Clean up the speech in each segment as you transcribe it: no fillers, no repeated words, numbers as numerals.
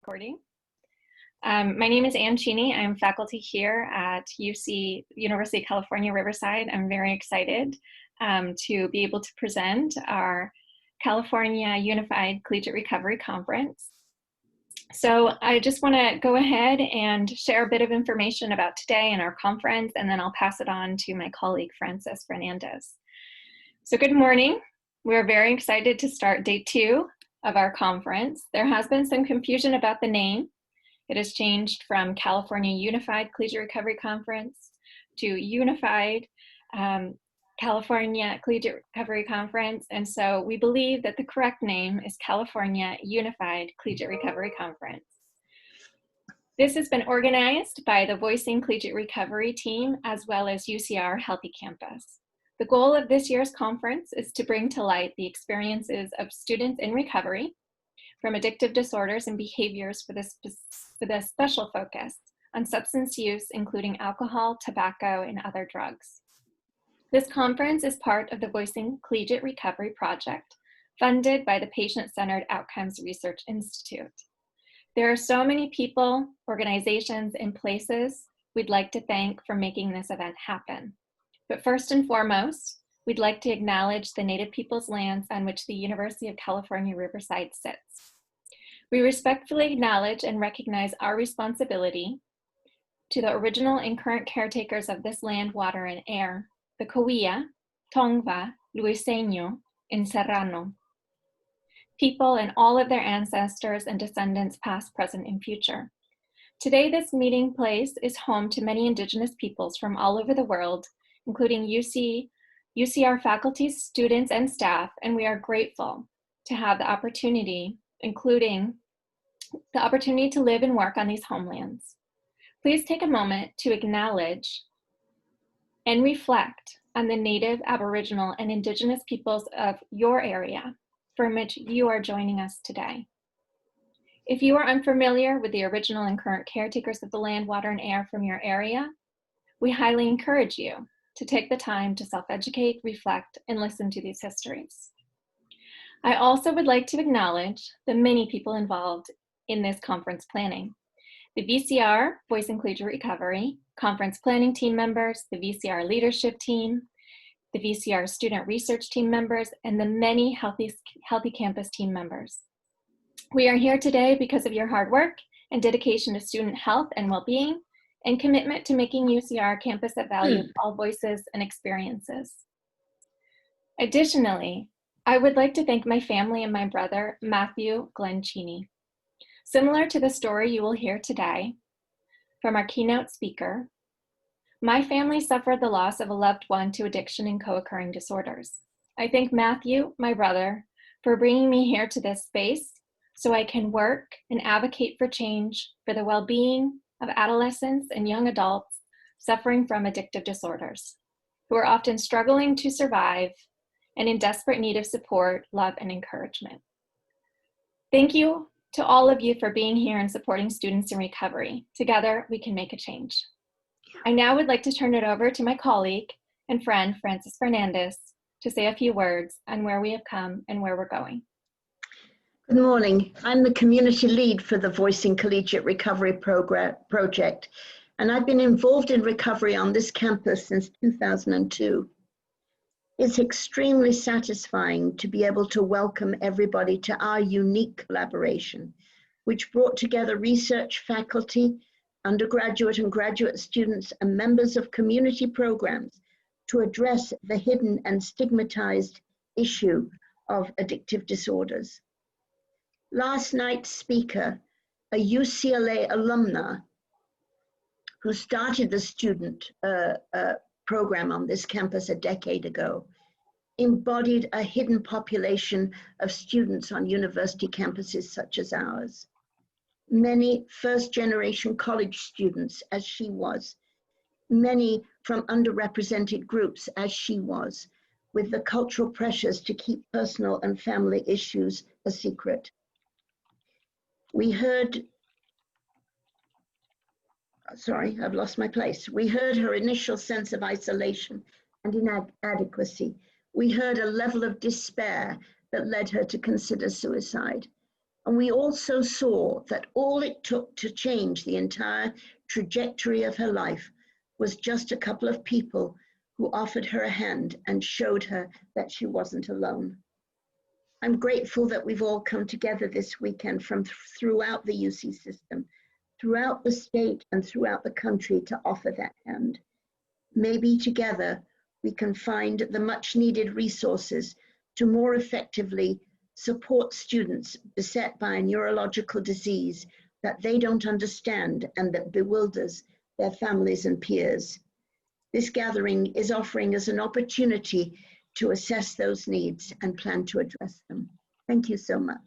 Recording. My name is Ann Cheney. I'm faculty here at University of California, Riverside. I'm very excited to be able to present our California Unified Collegiate Recovery Conference. So I just want to go ahead and share a bit of information about today and our conference, and then I'll pass it on to my colleague, Francis Fernandez. So good morning. We're very excited to start day 2 of our conference. There has been some confusion about the name. It has changed from California Unified Collegiate Recovery Conference to Unified California Collegiate Recovery Conference. And so we believe that the correct name is California Unified Collegiate Recovery Conference. This has been organized by the Voicing Collegiate Recovery team as well as UCR Healthy Campus. The goal of this year's conference is to bring to light the experiences of students in recovery from addictive disorders and behaviors with a special focus on substance use, including alcohol, tobacco, and other drugs. This conference is part of the Voicing Collegiate Recovery Project, funded by the Patient-Centered Outcomes Research Institute. There are so many people, organizations, and places we'd like to thank for making this event happen. But first and foremost, we'd like to acknowledge the Native peoples' lands on which the University of California, Riverside sits. We respectfully acknowledge and recognize our responsibility to the original and current caretakers of this land, water, and air, the Cahuilla, Tongva, Luiseño, and Serrano, people and all of their ancestors and descendants past, present, and future. Today, this meeting place is home to many indigenous peoples from all over the world, including UCR faculty, students, and staff, and we are grateful to have the opportunity, including the opportunity to live and work on these homelands. Please take a moment to acknowledge and reflect on the Native, Aboriginal, and Indigenous peoples of your area from which you are joining us today. If you are unfamiliar with the original and current caretakers of the land, water, and air from your area, we highly encourage you to take the time to self-educate, reflect, and listen to these histories. I also would like to acknowledge the many people involved in this conference planning. The VCR, Voicing Collegiate Recovery, conference planning team members, the VCR leadership team, the VCR student research team members, and the many Healthy Campus team members. We are here today because of your hard work and dedication to student health and well-being, and commitment to making UCR a campus that values all voices and experiences. Additionally, I would like to thank my family and my brother, Matthew Glenn Cheney. Similar to the story you will hear today from our keynote speaker, my family suffered the loss of a loved one to addiction and co-occurring disorders. I thank Matthew, my brother, for bringing me here to this space so I can work and advocate for change for the well-being of adolescents and young adults suffering from addictive disorders, who are often struggling to survive and in desperate need of support, love, and encouragement. Thank you to all of you for being here and supporting students in recovery. Together, we can make a change. I now would like to turn it over to my colleague and friend, Francis Fernandez, to say a few words on where we have come and where we're going. Good morning. I'm the community lead for the Voicing Collegiate Recovery Project, and I've been involved in recovery on this campus since 2002. It's extremely satisfying to be able to welcome everybody to our unique collaboration, which brought together research faculty, undergraduate and graduate students, and members of community programs to address the hidden and stigmatized issue of addictive disorders. Last night's speaker, a UCLA alumna who started the student program on this campus a decade ago, embodied a hidden population of students on university campuses such as ours. Many first-generation college students, as she was, many from underrepresented groups, as she was, with the cultural pressures to keep personal and family issues a secret. We heard, sorry, I've lost my place. We heard her initial sense of isolation and inadequacy. We heard a level of despair that led her to consider suicide. And we also saw that all it took to change the entire trajectory of her life was just a couple of people who offered her a hand and showed her that she wasn't alone. I'm grateful that we've all come together this weekend from throughout the UC system, throughout the state and throughout the country to offer that hand. Maybe together we can find the much needed resources to more effectively support students beset by a neurological disease that they don't understand and that bewilders their families and peers. This gathering is offering us an opportunity to assess those needs and plan to address them. Thank you so much.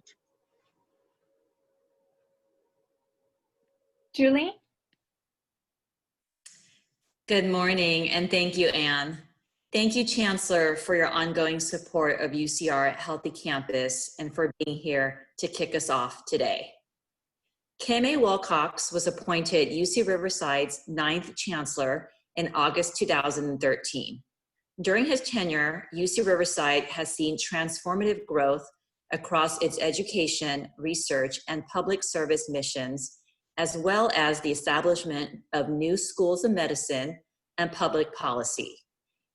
Julie? Good morning, and thank you, Anne. Thank you, Chancellor, for your ongoing support of UCR Healthy Campus and for being here to kick us off today. Kim A. Wilcox was appointed UC Riverside's 9th Chancellor in August 2013. During his tenure, UC Riverside has seen transformative growth across its education, research, and public service missions, as well as the establishment of new schools of medicine and public policy.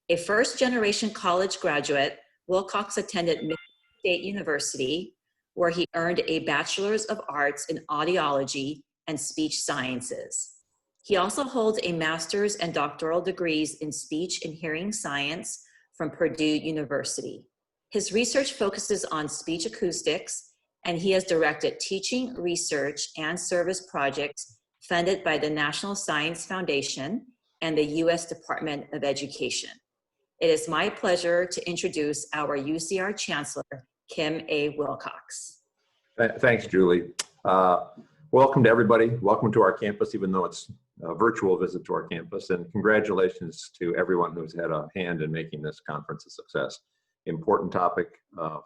A first-generation college graduate, Wilcox attended Michigan State University, where he earned a Bachelor's of Arts in Audiology and Speech Sciences. He also holds a master's and doctoral degrees in Speech and Hearing Science from Purdue University. His research focuses on speech acoustics, and he has directed teaching, research, and service projects funded by the National Science Foundation and the U.S. Department of Education. It is my pleasure to introduce our UCR Chancellor, Kim A. Wilcox. Thanks, Julie. Welcome to everybody. Welcome to our campus, even though it's a virtual visit to our campus. And congratulations to everyone who's had a hand in making this conference a success. Important topic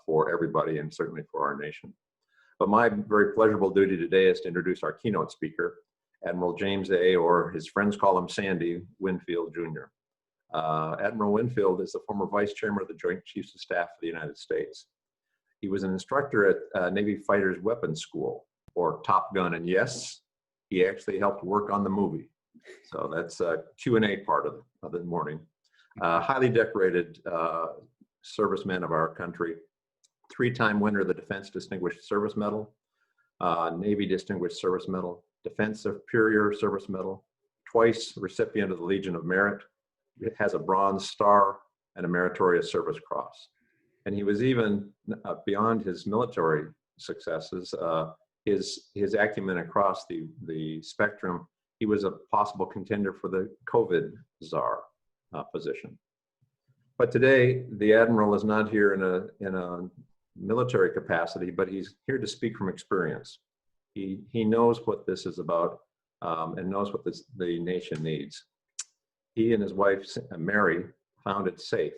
for everybody and certainly for our nation. But my very pleasurable duty today is to introduce our keynote speaker, Admiral James A, or his friends call him Sandy, Winnefeld Jr. Admiral Winnefeld is the former Vice Chairman of the Joint Chiefs of Staff of the United States. He was an instructor at Navy Fighters Weapons School, or Top Gun, and yes, he actually helped work on the movie. So that's a Q&A part of the morning. Highly decorated serviceman of our country, 3-time winner of the Defense Distinguished Service Medal, Navy Distinguished Service Medal, Defense Superior Service Medal, twice recipient of the Legion of Merit. It has a Bronze Star and a Meritorious Service Cross. And he was even, beyond his military successes, his acumen across the spectrum, he was a possible contender for the COVID czar position. But today, the Admiral is not here in a military capacity, but he's here to speak from experience. He knows what this is about and knows what the nation needs. He and his wife, Mary, founded SAFE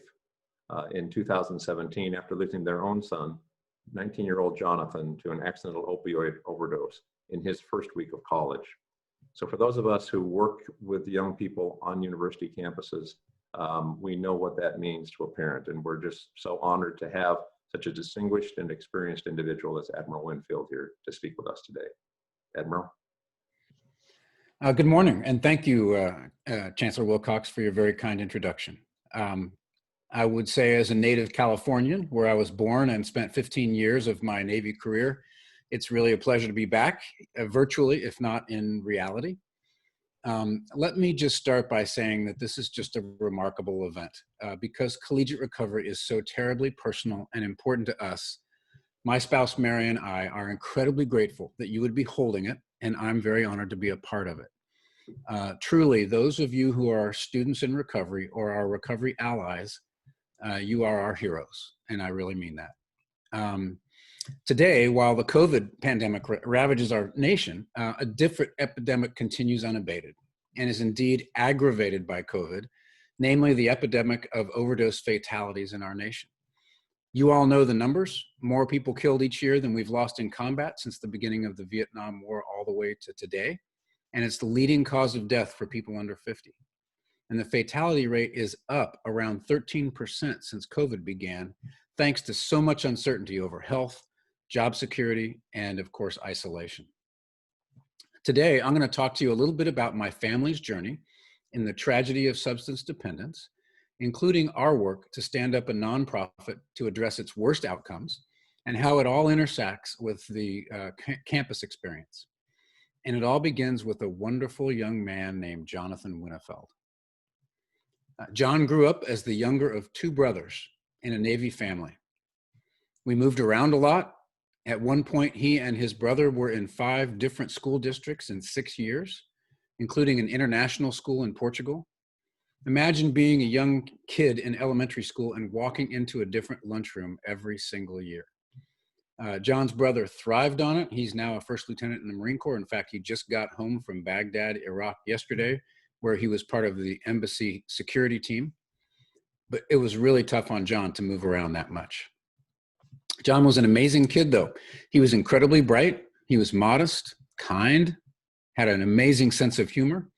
in 2017 after losing their own son, 19-year-old Jonathan, to an accidental opioid overdose in his first week of college. So for those of us who work with young people on university campuses, we know what that means to a parent, and we're just so honored to have such a distinguished and experienced individual as Admiral Winnefeld here to speak with us today. Admiral. Good morning, and thank you, Chancellor Wilcox, for your very kind introduction. I would say as a native Californian, where I was born and spent 15 years of my Navy career, it's really a pleasure to be back, virtually, if not in reality. Let me just start by saying that this is just a remarkable event. Because collegiate recovery is so terribly personal and important to us, my spouse, Mary, and I are incredibly grateful that you would be holding it, and I'm very honored to be a part of it. Truly, those of you who are students in recovery or are recovery allies, you are our heroes, and I really mean that. Today, while the COVID pandemic ravages our nation, a different epidemic continues unabated and is indeed aggravated by COVID, namely the epidemic of overdose fatalities in our nation. You all know the numbers. More people killed each year than we've lost in combat since the beginning of the Vietnam War all the way to today. And it's the leading cause of death for people under 50. And the fatality rate is up around 13% since COVID began, thanks to so much uncertainty over health, job security, and of course, isolation. Today, I'm going to talk to you a little bit about my family's journey in the tragedy of substance dependence, including our work to stand up a nonprofit to address its worst outcomes, and how it all intersects with the campus experience. And it all begins with a wonderful young man named Jonathan Winnefeld. John grew up as the younger of two brothers in a Navy family. We moved around a lot. At one point, he and his brother were in 5 different school districts in 6 years, including an international school in Portugal. Imagine being a young kid in elementary school and walking into a different lunchroom every single year. John's brother thrived on it. He's now a first lieutenant in the Marine Corps. In fact, he just got home from Baghdad, Iraq yesterday, where he was part of the embassy security team. But it was really tough on John to move around that much. John was an amazing kid, though. He was incredibly bright. He was modest, kind, had an amazing sense of humor.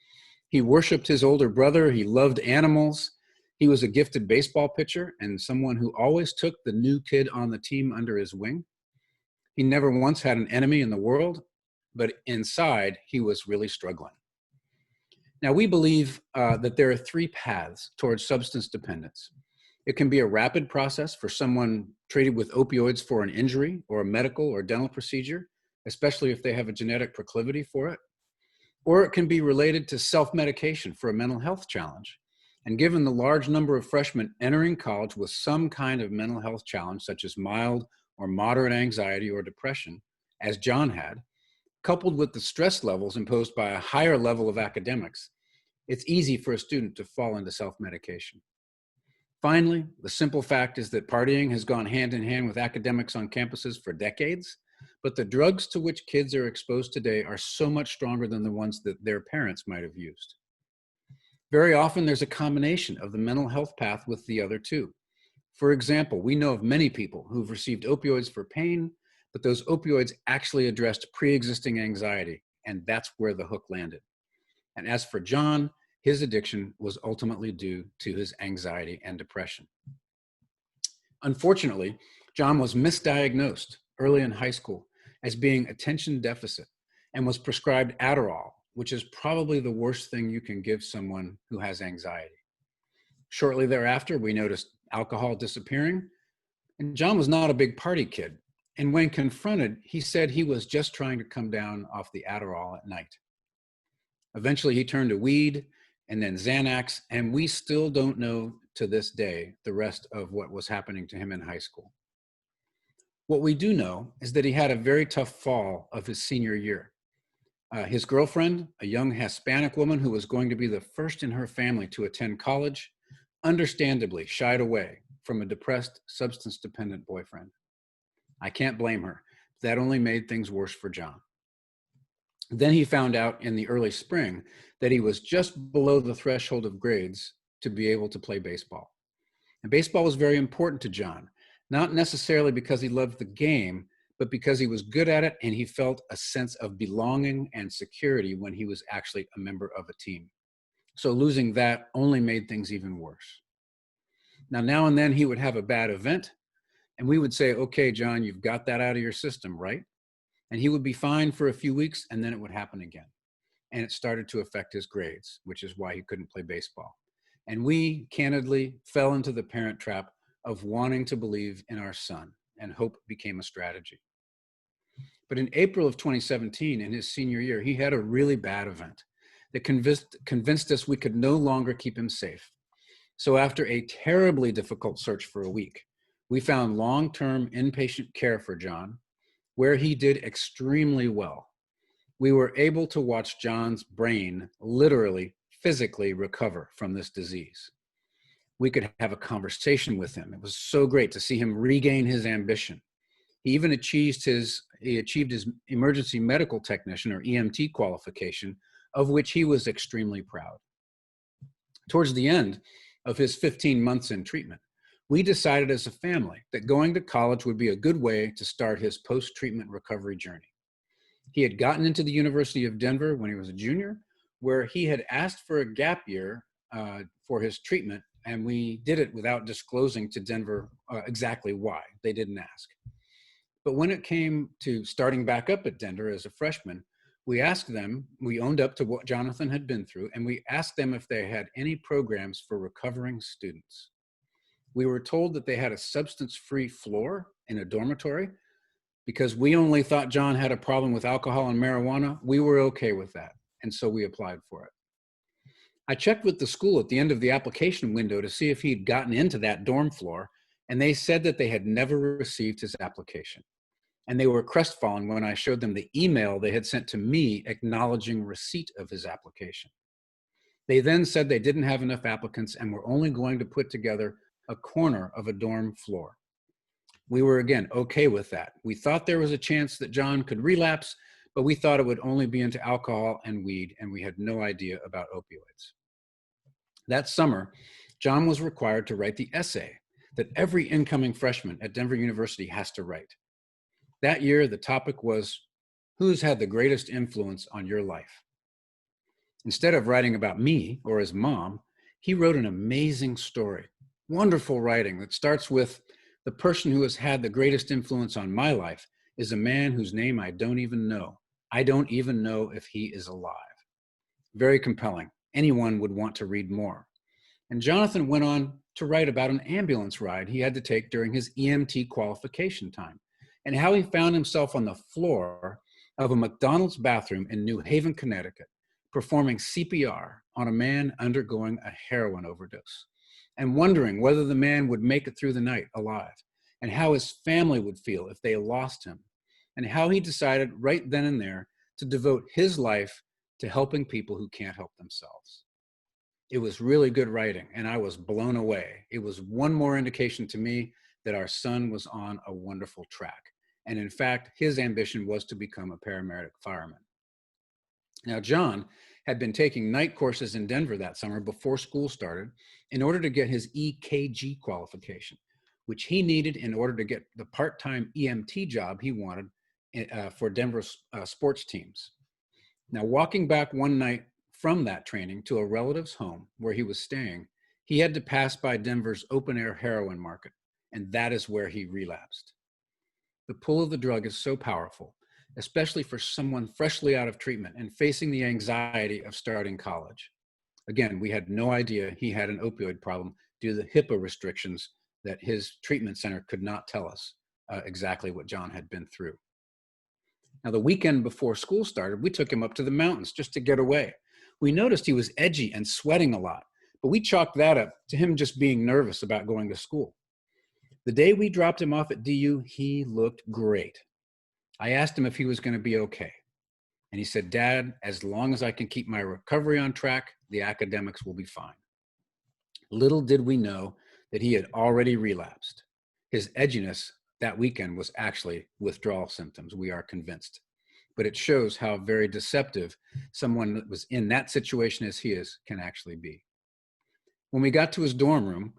He worshiped his older brother. He loved animals. He was a gifted baseball pitcher and someone who always took the new kid on the team under his wing. He never once had an enemy in the world, but inside he was really struggling. Now, we believe that there are 3 paths towards substance dependence. It can be a rapid process for someone treated with opioids for an injury or a medical or dental procedure, especially if they have a genetic proclivity for it. Or it can be related to self-medication for a mental health challenge. And given the large number of freshmen entering college with some kind of mental health challenge, such as mild or moderate anxiety or depression, as John had, coupled with the stress levels imposed by a higher level of academics, it's easy for a student to fall into self-medication. Finally, the simple fact is that partying has gone hand in hand with academics on campuses for decades, but the drugs to which kids are exposed today are so much stronger than the ones that their parents might have used. Very often, there's a combination of the mental health path with the other 2. For example, we know of many people who've received opioids for pain, but those opioids actually addressed pre-existing anxiety, and that's where the hook landed. And as for John, his addiction was ultimately due to his anxiety and depression. Unfortunately, John was misdiagnosed early in high school as being attention deficit and was prescribed Adderall, which is probably the worst thing you can give someone who has anxiety. Shortly thereafter, we noticed alcohol disappearing, and John was not a big party kid. And when confronted, he said he was just trying to come down off the Adderall at night. Eventually, he turned to weed and then Xanax, and we still don't know to this day the rest of what was happening to him in high school. What we do know is that he had a very tough fall of his senior year. His girlfriend, a young Hispanic woman who was going to be the first in her family to attend college, understandably shied away from a depressed, substance-dependent boyfriend. I can't blame her. That only made things worse for John. Then he found out in the early spring that he was just below the threshold of grades to be able to play baseball. And baseball was very important to John, not necessarily because he loved the game, but because he was good at it and he felt a sense of belonging and security when he was actually a member of a team. So losing that only made things even worse. Now and then he would have a bad event, and we would say, okay, John, you've got that out of your system, right? And he would be fine for a few weeks, and then it would happen again. And it started to affect his grades, which is why he couldn't play baseball. And we candidly fell into the parent trap of wanting to believe in our son, and hope became a strategy. But in April of 2017, in his senior year, he had a really bad event that convinced us we could no longer keep him safe. So after a terribly difficult search for a week, we found long-term inpatient care for John, where he did extremely well. We were able to watch John's brain literally, physically recover from this disease. We could have a conversation with him. It was so great to see him regain his ambition. He even achieved his emergency medical technician, or EMT, qualification, of which he was extremely proud. Towards the end of his 15 months in treatment, we decided as a family that going to college would be a good way to start his post-treatment recovery journey. He had gotten into the University of Denver when he was a junior, where he had asked for a gap year for his treatment, and we did it without disclosing to Denver exactly why. They didn't ask. But when it came to starting back up at Denver as a freshman, we asked them, we owned up to what Jonathan had been through, and we asked them if they had any programs for recovering students. We were told that they had a substance-free floor in a dormitory. Because we only thought John had a problem with alcohol and marijuana, we were okay with that, and so we applied for it. I checked with the school at the end of the application window to see if he'd gotten into that dorm floor, and they said that they had never received his application. And they were crestfallen when I showed them the email they had sent to me acknowledging receipt of his application. They then said they didn't have enough applicants and were only going to put together a corner of a dorm floor. We were, again, okay with that. We thought there was a chance that John could relapse, but we thought it would only be into alcohol and weed, and we had no idea about opioids. That summer, John was required to write the essay that every incoming freshman at Denver University has to write. That year, the topic was, who's had the greatest influence on your life? Instead of writing about me or his mom, he wrote an amazing story, wonderful writing that starts with, the person who has had the greatest influence on my life is a man whose name I don't even know. I don't even know if he is alive. Very compelling. Anyone would want to read more. And Jonathan went on to write about an ambulance ride he had to take during his EMT qualification time, and how he found himself on the floor of a McDonald's bathroom in New Haven, Connecticut, performing CPR on a man undergoing a heroin overdose, and wondering whether the man would make it through the night alive, and how his family would feel if they lost him, and how he decided right then and there to devote his life to helping people who can't help themselves. It was really good writing, and I was blown away. It was one more indication to me that our son was on a wonderful track. And in fact, his ambition was to become a paramedic fireman. Now, John had been taking night courses in Denver that summer before school started in order to get his EKG qualification, which he needed in order to get the part-time EMT job he wanted for Denver's sports teams. Now, walking back one night from that training to a relative's home where he was staying, he had to pass by Denver's open-air heroin market, and that is where he relapsed. The pull of the drug is so powerful, especially for someone freshly out of treatment and facing the anxiety of starting college. Again, we had no idea he had an opioid problem due to the HIPAA restrictions that his treatment center could not tell us exactly what John had been through. Now, the weekend before school started, we took him up to the mountains just to get away. We noticed he was edgy and sweating a lot, but we chalked that up to him just being nervous about going to school. The day we dropped him off at DU, he looked great. I asked him if he was going to be okay. And he said, "Dad, as long as I can keep my recovery on track, the academics will be fine." Little did we know that he had already relapsed. His edginess that weekend was actually withdrawal symptoms, we are convinced. But it shows how very deceptive someone that was in that situation as he is can actually be. When we got to his dorm room,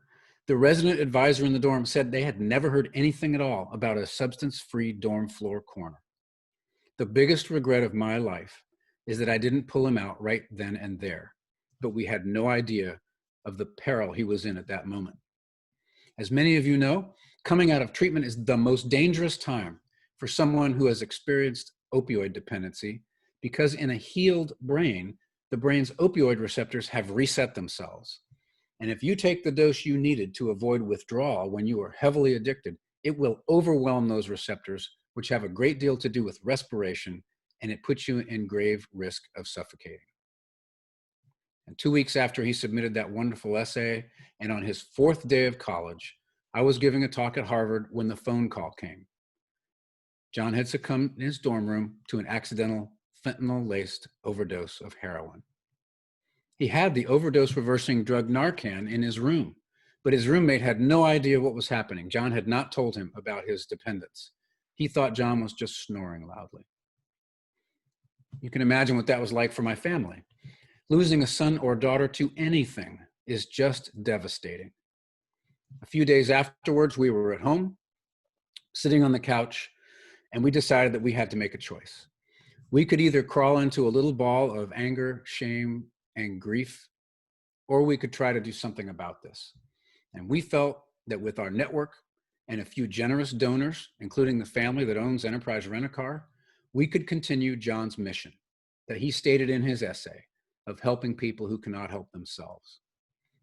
the resident advisor in the dorm said they had never heard anything at all about a substance-free dorm floor corner. The biggest regret of my life is that I didn't pull him out right then and there, but we had no idea of the peril he was in at that moment. As many of you know, coming out of treatment is the most dangerous time for someone who has experienced opioid dependency, because in a healed brain, the brain's opioid receptors have reset themselves. And if you take the dose you needed to avoid withdrawal when you are heavily addicted, it will overwhelm those receptors, which have a great deal to do with respiration, and it puts you in grave risk of suffocating. And 2 weeks after he submitted that wonderful essay, and on his 4th day of college, I was giving a talk at Harvard when the phone call came. John had succumbed in his dorm room to an accidental fentanyl-laced overdose of heroin. He had the overdose-reversing drug Narcan in his room, but his roommate had no idea what was happening. John had not told him about his dependence. He thought John was just snoring loudly. You can imagine what that was like for my family. Losing a son or daughter to anything is just devastating. A few days afterwards, we were at home, sitting on the couch, and we decided that we had to make a choice. We could either crawl into a little ball of anger, shame, and grief, or we could try to do something about this. And we felt that with our network and a few generous donors, including the family that owns Enterprise Rent-A-Car, we could continue John's mission that he stated in his essay of helping people who cannot help themselves.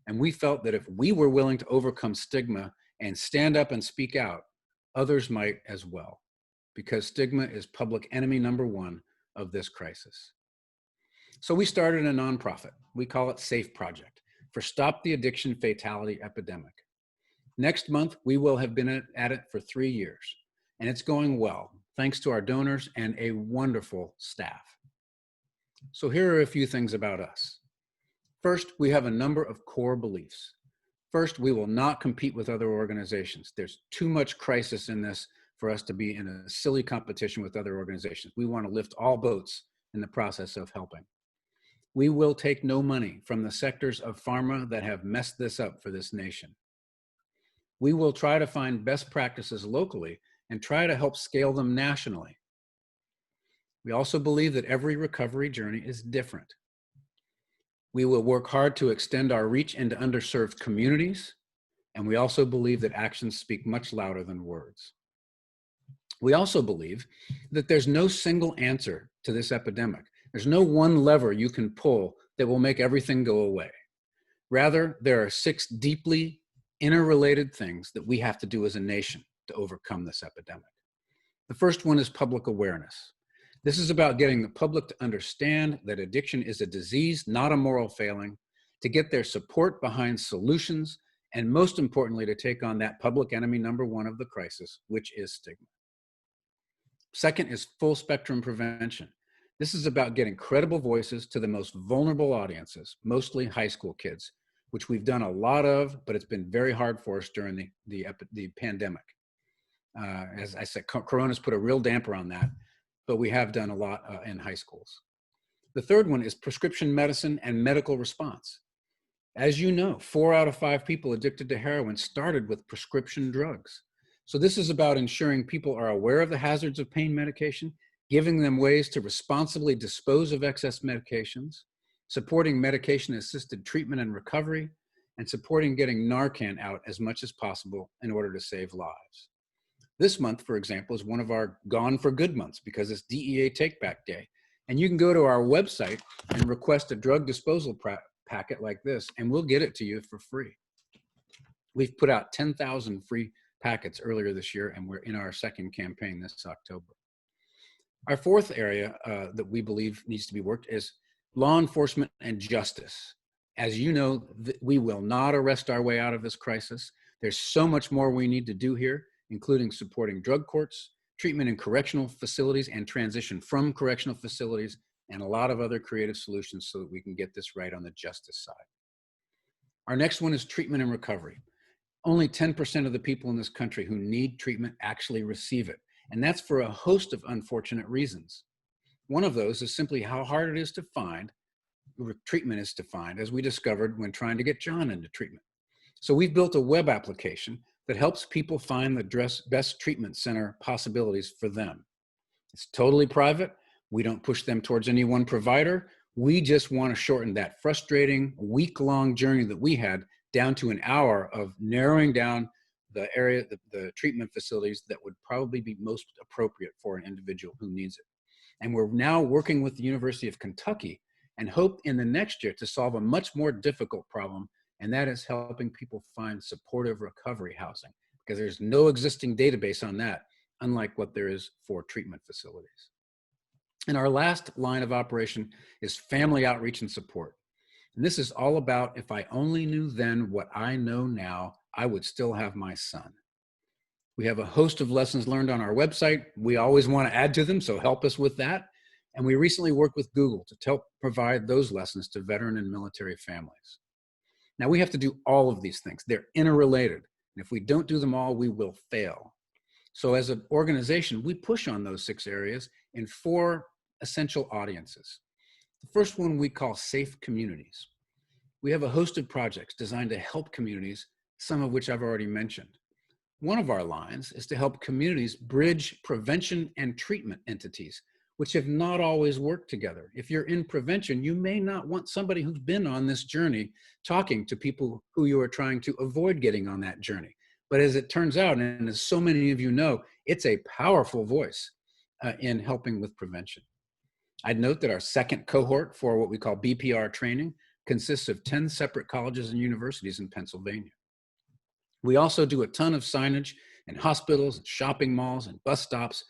And we felt that if we were willing to overcome stigma and stand up and speak out, others might as well, because stigma is public enemy number one of this crisis. So we started a nonprofit. We call it SAFE Project, for Stop the Addiction Fatality Epidemic. Next month, we will have been at it for 3 years, and it's going well, thanks to our donors and a wonderful staff. So here are a few things about us. First, we have a number of core beliefs. First, we will not compete with other organizations. There's too much crisis in this for us to be in a silly competition with other organizations. We want to lift all boats in the process of helping. We will take no money from the sectors of pharma that have messed this up for this nation. We will try to find best practices locally and try to help scale them nationally. We also believe that every recovery journey is different. We will work hard to extend our reach into underserved communities, and we also believe that actions speak much louder than words. We also believe that there's no single answer to this epidemic. There's no one lever you can pull that will make everything go away. Rather, there are 6 deeply interrelated things that we have to do as a nation to overcome this epidemic. The first one is public awareness. This is about getting the public to understand that addiction is a disease, not a moral failing, to get their support behind solutions, and most importantly, to take on that public enemy number one of the crisis, which is stigma. Second is full spectrum prevention. This is about getting credible voices to the most vulnerable audiences, mostly high school kids, which we've done a lot of, but it's been very hard for us during the pandemic. As I said, Corona's put a real damper on that, but we have done a lot in high schools. The third one is prescription medicine and medical response. As you know, 4 out of 5 people addicted to heroin started with prescription drugs. So this is about ensuring people are aware of the hazards of pain medication, giving them ways to responsibly dispose of excess medications, supporting medication-assisted treatment and recovery, and supporting getting Narcan out as much as possible in order to save lives. This month, for example, is one of our Gone for Good months because it's DEA Take Back Day. And you can go to our website and request a drug disposal packet like this, and we'll get it to you for free. We've put out 10,000 free packets earlier this year, and we're in our second campaign this October. Our fourth area that we believe needs to be worked is law enforcement and justice. As you know, we will not arrest our way out of this crisis. There's so much more we need to do here, including supporting drug courts, treatment in correctional facilities and transition from correctional facilities, and a lot of other creative solutions so that we can get this right on the justice side. Our next one is treatment and recovery. Only 10% of the people in this country who need treatment actually receive it. And that's for a host of unfortunate reasons. One of those is simply how hard it is to find, treatment is to find, as we discovered when trying to get John into treatment. So we've built a web application that helps people find the best treatment center possibilities for them. It's totally private. We don't push them towards any one provider. We just want to shorten that frustrating week-long journey that we had down to an hour of narrowing down the area, the treatment facilities that would probably be most appropriate for an individual who needs it. And we're now working with the University of Kentucky and hope in the next year to solve a much more difficult problem, and that is helping people find supportive recovery housing, because there's no existing database on that, unlike what there is for treatment facilities. And our last line of operation is family outreach and support. And this is all about, if I only knew then what I know now, I would still have my son. We have a host of lessons learned on our website. We always want to add to them, so help us with that. And we recently worked with Google to help provide those lessons to veteran and military families. Now, we have to do all of these things. They're interrelated. And if we don't do them all, we will fail. So as an organization, we push on those 6 areas in 4 essential audiences. The first one we call safe communities. We have a host of projects designed to help communities, some of which I've already mentioned. One of our lines is to help communities bridge prevention and treatment entities, which have not always worked together. If you're in prevention, you may not want somebody who's been on this journey talking to people who you are trying to avoid getting on that journey. But as it turns out, and as so many of you know, it's a powerful voice in helping with prevention. I'd note that our second cohort for what we call BPR training consists of 10 separate colleges and universities in Pennsylvania. We also do a ton of signage in hospitals, shopping malls, and bus stops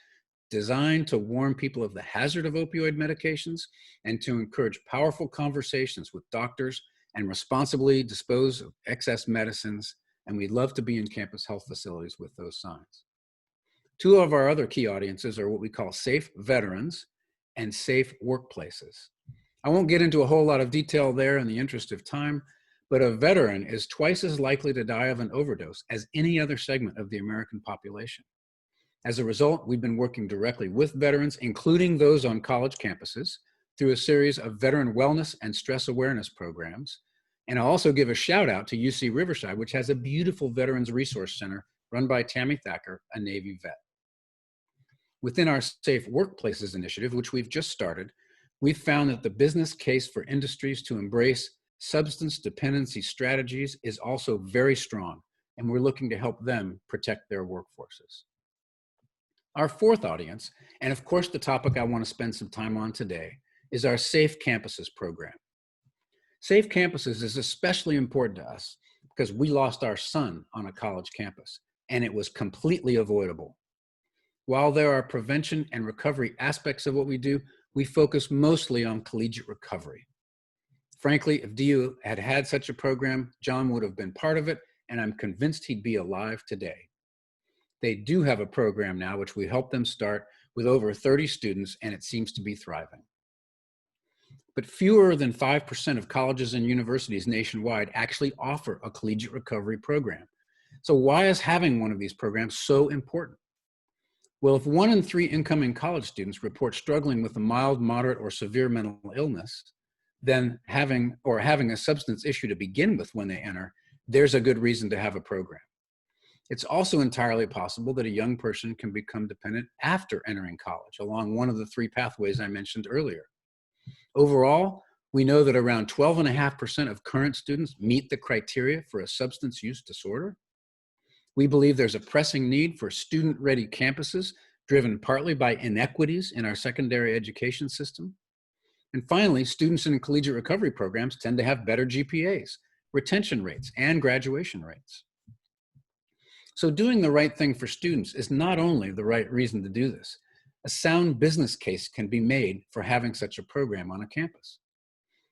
designed to warn people of the hazard of opioid medications and to encourage powerful conversations with doctors and responsibly dispose of excess medicines. And we'd love to be in campus health facilities with those signs. Two of our other key audiences are what we call safe veterans and safe workplaces. I won't get into a whole lot of detail there in the interest of time, but a veteran is twice as likely to die of an overdose as any other segment of the American population. As a result, we've been working directly with veterans, including those on college campuses, through a series of veteran wellness and stress awareness programs. And I'll also give a shout out to UC Riverside, which has a beautiful Veterans Resource Center run by Tammy Thacker, a Navy vet. Within our Safe Workplaces initiative, which we've just started, we've found that the business case for industries to embrace substance dependency strategies is also very strong, and we're looking to help them protect their workforces. Our fourth audience, and of course the topic I want to spend some time on today, is our Safe Campuses program. Safe Campuses is especially important to us because we lost our son on a college campus, and it was completely avoidable. While there are prevention and recovery aspects of what we do, we focus mostly on collegiate recovery. Frankly, if DU had had such a program, John would have been part of it, and I'm convinced he'd be alive today. They do have a program now, which we helped them start with over 30 students, and it seems to be thriving. But fewer than 5% of colleges and universities nationwide actually offer a collegiate recovery program. So why is having one of these programs so important? Well, if 1 in 3 incoming college students report struggling with a mild, moderate, or severe mental illness, then having a substance issue to begin with when they enter, there's a good reason to have a program. It's also entirely possible that a young person can become dependent after entering college along one of the 3 pathways I mentioned earlier. Overall, we know that around 12.5% of current students meet the criteria for a substance use disorder. We believe there's a pressing need for student-ready campuses driven partly by inequities in our secondary education system. And finally, students in collegiate recovery programs tend to have better GPAs, retention rates, and graduation rates. So doing the right thing for students is not only the right reason to do this. A sound business case can be made for having such a program on a campus.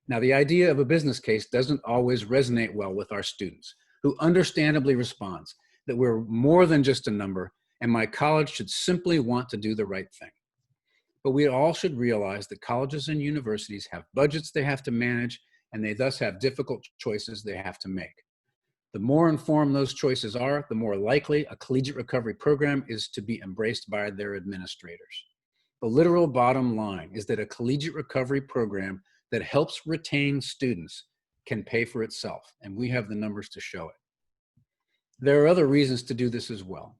Now, the idea of a business case doesn't always resonate well with our students, who understandably responds that we're more than just a number, and my college should simply want to do the right thing. But we all should realize that colleges and universities have budgets they have to manage, and they thus have difficult choices they have to make. The more informed those choices are, the more likely a collegiate recovery program is to be embraced by their administrators. The literal bottom line is that a collegiate recovery program that helps retain students can pay for itself, and we have the numbers to show it. There are other reasons to do this as well.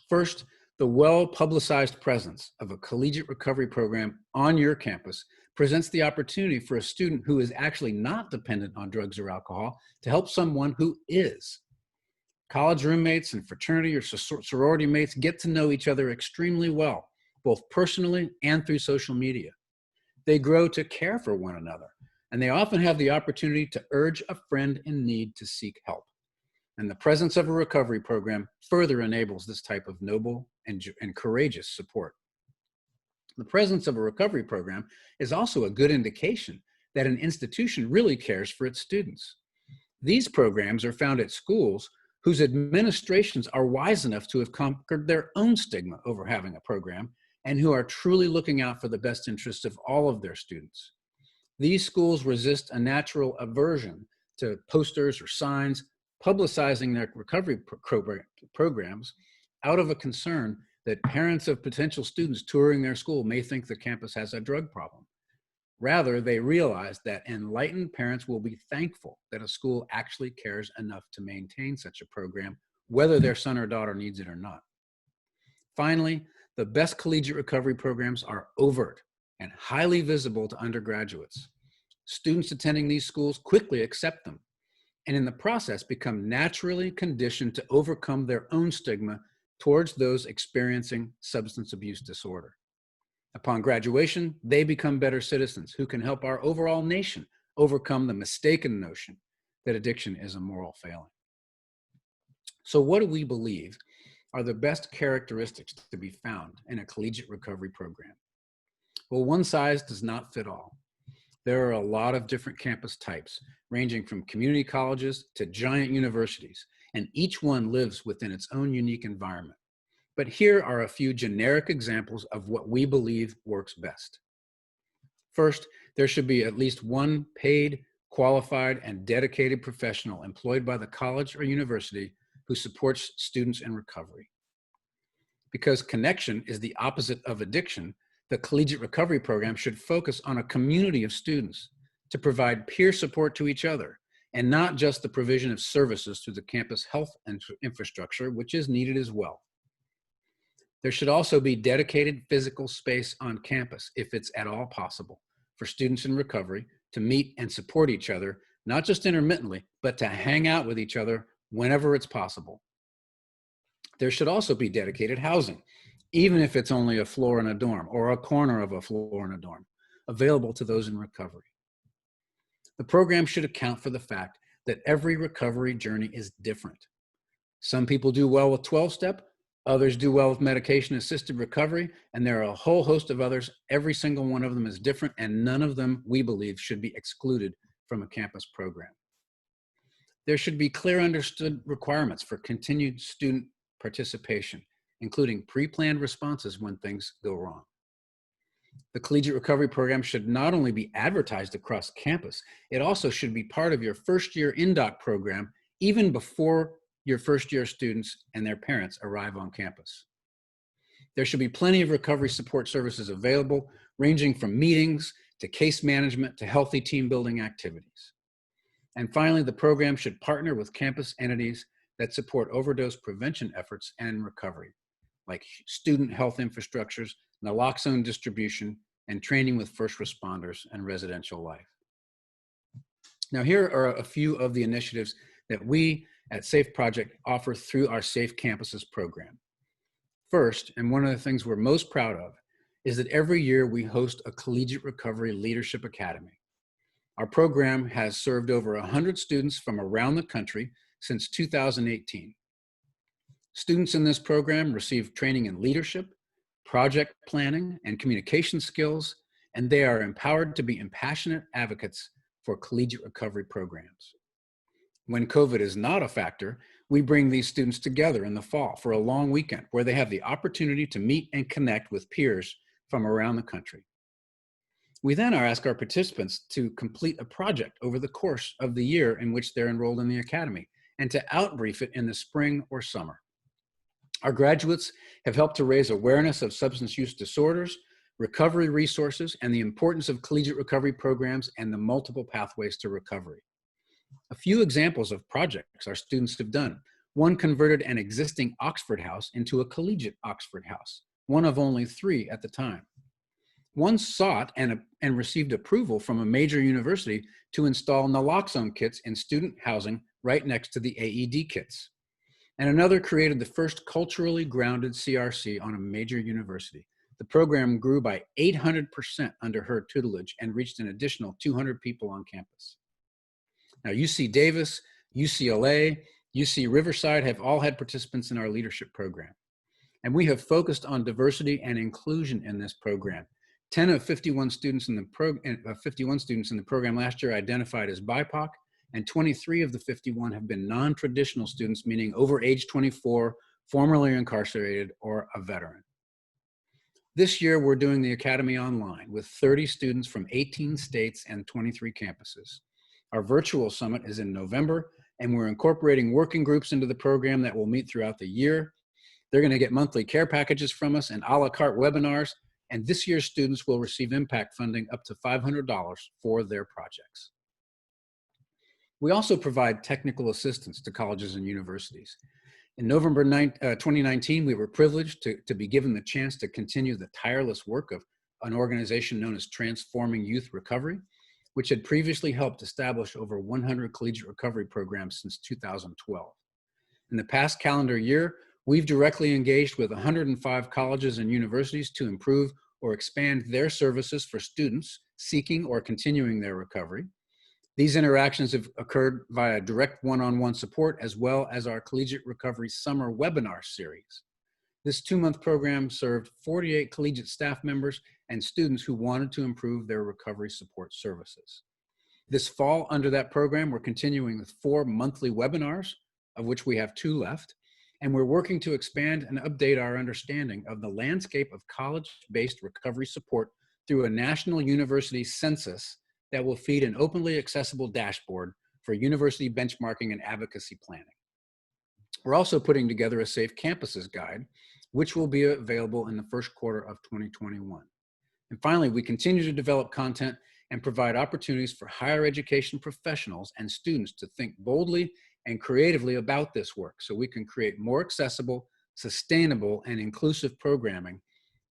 First, the well-publicized presence of a collegiate recovery program on your campus presents the opportunity for a student who is actually not dependent on drugs or alcohol to help someone who is. College roommates and fraternity or sorority mates get to know each other extremely well, both personally and through social media. They grow to care for one another, and they often have the opportunity to urge a friend in need to seek help. And the presence of a recovery program further enables this type of noble and courageous support. The presence of a recovery program is also a good indication that an institution really cares for its students. These programs are found at schools whose administrations are wise enough to have conquered their own stigma over having a program and who are truly looking out for the best interests of all of their students. These schools resist a natural aversion to posters or signs publicizing their recovery programs out of a concern that parents of potential students touring their school may think the campus has a drug problem. Rather, they realize that enlightened parents will be thankful that a school actually cares enough to maintain such a program, whether their son or daughter needs it or not. Finally, the best collegiate recovery programs are overt and highly visible to undergraduates. Students attending these schools quickly accept them, and in the process become naturally conditioned to overcome their own stigma towards those experiencing substance abuse disorder. Upon graduation, they become better citizens who can help our overall nation overcome the mistaken notion that addiction is a moral failing. So what do we believe are the best characteristics to be found in a collegiate recovery program? Well, one size does not fit all. There are a lot of different campus types, ranging from community colleges to giant universities, and each one lives within its own unique environment. But here are a few generic examples of what we believe works best. First, there should be at least one paid, qualified, and dedicated professional employed by the college or university who supports students in recovery. Because connection is the opposite of addiction, the collegiate recovery program should focus on a community of students to provide peer support to each other, and not just the provision of services through the campus health infrastructure, which is needed as well. There should also be dedicated physical space on campus, if it's at all possible, for students in recovery to meet and support each other, not just intermittently, but to hang out with each other whenever it's possible. There should also be dedicated housing, even if it's only a floor in a dorm or a corner of a floor in a dorm, available to those in recovery. The program should account for the fact that every recovery journey is different. Some people do well with 12-step, others do well with medication-assisted recovery, and there are a whole host of others. Every single one of them is different, and none of them, we believe, should be excluded from a campus program. There should be clear understood requirements for continued student participation, including pre-planned responses when things go wrong. The collegiate recovery program should not only be advertised across campus, it also should be part of your first-year INDOC program, even before your first-year students and their parents arrive on campus. There should be plenty of recovery support services available, ranging from meetings to case management to healthy team building activities. And finally, the program should partner with campus entities that support overdose prevention efforts and recovery, like student health infrastructures, naloxone distribution, and training with first responders and residential life. Now, here are a few of the initiatives that we at SAFE Project offer through our Safe Campuses program. First, and one of the things we're most proud of, is that every year we host a Collegiate Recovery Leadership Academy. Our program has served over 100 students from around the country since 2018. Students in this program receive training in leadership, project planning, and communication skills, and they are empowered to be impassionate advocates for collegiate recovery programs. When COVID is not a factor, we bring these students together in the fall for a long weekend where they have the opportunity to meet and connect with peers from around the country. We then ask our participants to complete a project over the course of the year in which they're enrolled in the academy and to outbrief it in the spring or summer. Our graduates have helped to raise awareness of substance use disorders, recovery resources, and the importance of collegiate recovery programs and the multiple pathways to recovery. A few examples of projects our students have done. One converted an existing Oxford house into a collegiate Oxford house, one of only 3 at the time. One sought and received approval from a major university to install naloxone kits in student housing right next to the AED kits. And another created the first culturally grounded CRC on a major university. The program grew by 800% under her tutelage and reached an additional 200 people on campus. Now, UC Davis, UCLA, UC Riverside have all had participants in our leadership program. And we have focused on diversity and inclusion in this program. 10 of 51 students in the program last year identified as BIPOC, and 23 of the 51 have been non-traditional students, meaning over age 24, formerly incarcerated, or a veteran. This year, we're doing the Academy online with 30 students from 18 states and 23 campuses. Our virtual summit is in November, and we're incorporating working groups into the program that will meet throughout the year. They're going to get monthly care packages from us and a la carte webinars, and this year's students will receive impact funding up to $500 for their projects. We also provide technical assistance to colleges and universities. In November 2019, we were privileged to be given the chance to continue the tireless work of an organization known as Transforming Youth Recovery. which had previously helped establish over 100 collegiate recovery programs since 2012. In the past calendar year, we've directly engaged with 105 colleges and universities to improve or expand their services for students seeking or continuing their recovery. These interactions have occurred via direct one-on-one support, as well as our Collegiate Recovery Summer Webinar Series. This 2-month program served 48 collegiate staff members and students who wanted to improve their recovery support services. This fall, under that program, we're continuing with 4 monthly webinars, of which we have 2 left, and we're working to expand and update our understanding of the landscape of college-based recovery support through a national university census that will feed an openly accessible dashboard for university benchmarking and advocacy planning. We're also putting together a Safe Campuses Guide, which will be available in the first quarter of 2021. And finally, we continue to develop content and provide opportunities for higher education professionals and students to think boldly and creatively about this work so we can create more accessible, sustainable, and inclusive programming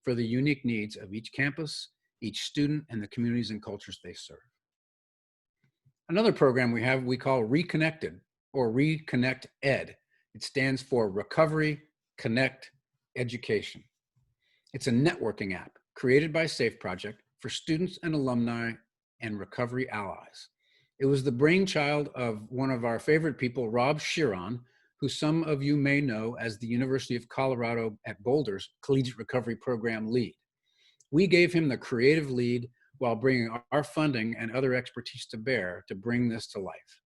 for the unique needs of each campus, each student, and the communities and cultures they serve. Another program we call Reconnected, or Reconnect Ed. It stands for Recovery, Connect, Education. It's a networking app created by Safe Project for students and alumni and recovery allies. It was the brainchild of one of our favorite people, Rob Chiron, who some of you may know as the University of Colorado at Boulder's Collegiate Recovery Program lead. We gave him the creative lead while bringing our funding and other expertise to bear to bring this to life.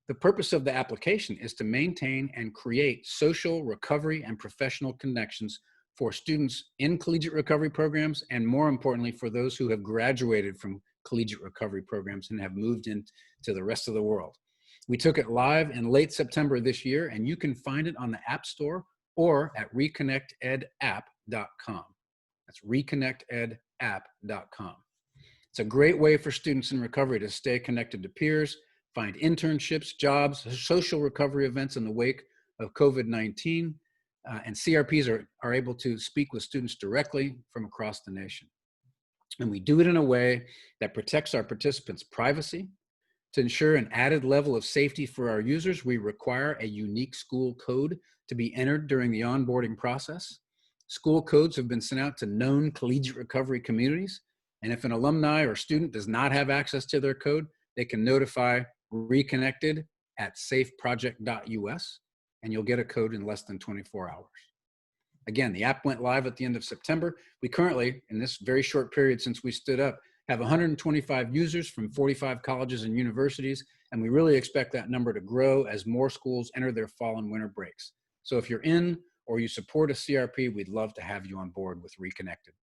The purpose of the application is to maintain and create social recovery and professional connections for students in collegiate recovery programs, and more importantly, for those who have graduated from collegiate recovery programs and have moved into the rest of the world. We took it live in late September this year, and you can find it on the App Store or at reconnectedapp.com. That's reconnectedapp.com. It's a great way for students in recovery to stay connected to peers, find internships, jobs, social recovery events in the wake of COVID-19, and CRPs are able to speak with students directly from across the nation. And we do it in a way that protects our participants' privacy. To ensure an added level of safety for our users, we require a unique school code to be entered during the onboarding process. School codes have been sent out to known collegiate recovery communities, and if an alumni or student does not have access to their code, they can notify Reconnected at safeproject.us, and you'll get a code in less than 24 hours. Again, the app went live at the end of September. We currently, in this very short period since we stood up, have 125 users from 45 colleges and universities, and we really expect that number to grow as more schools enter their fall and winter breaks. So if you're in or you support a CRP, we'd love to have you on board with Reconnected.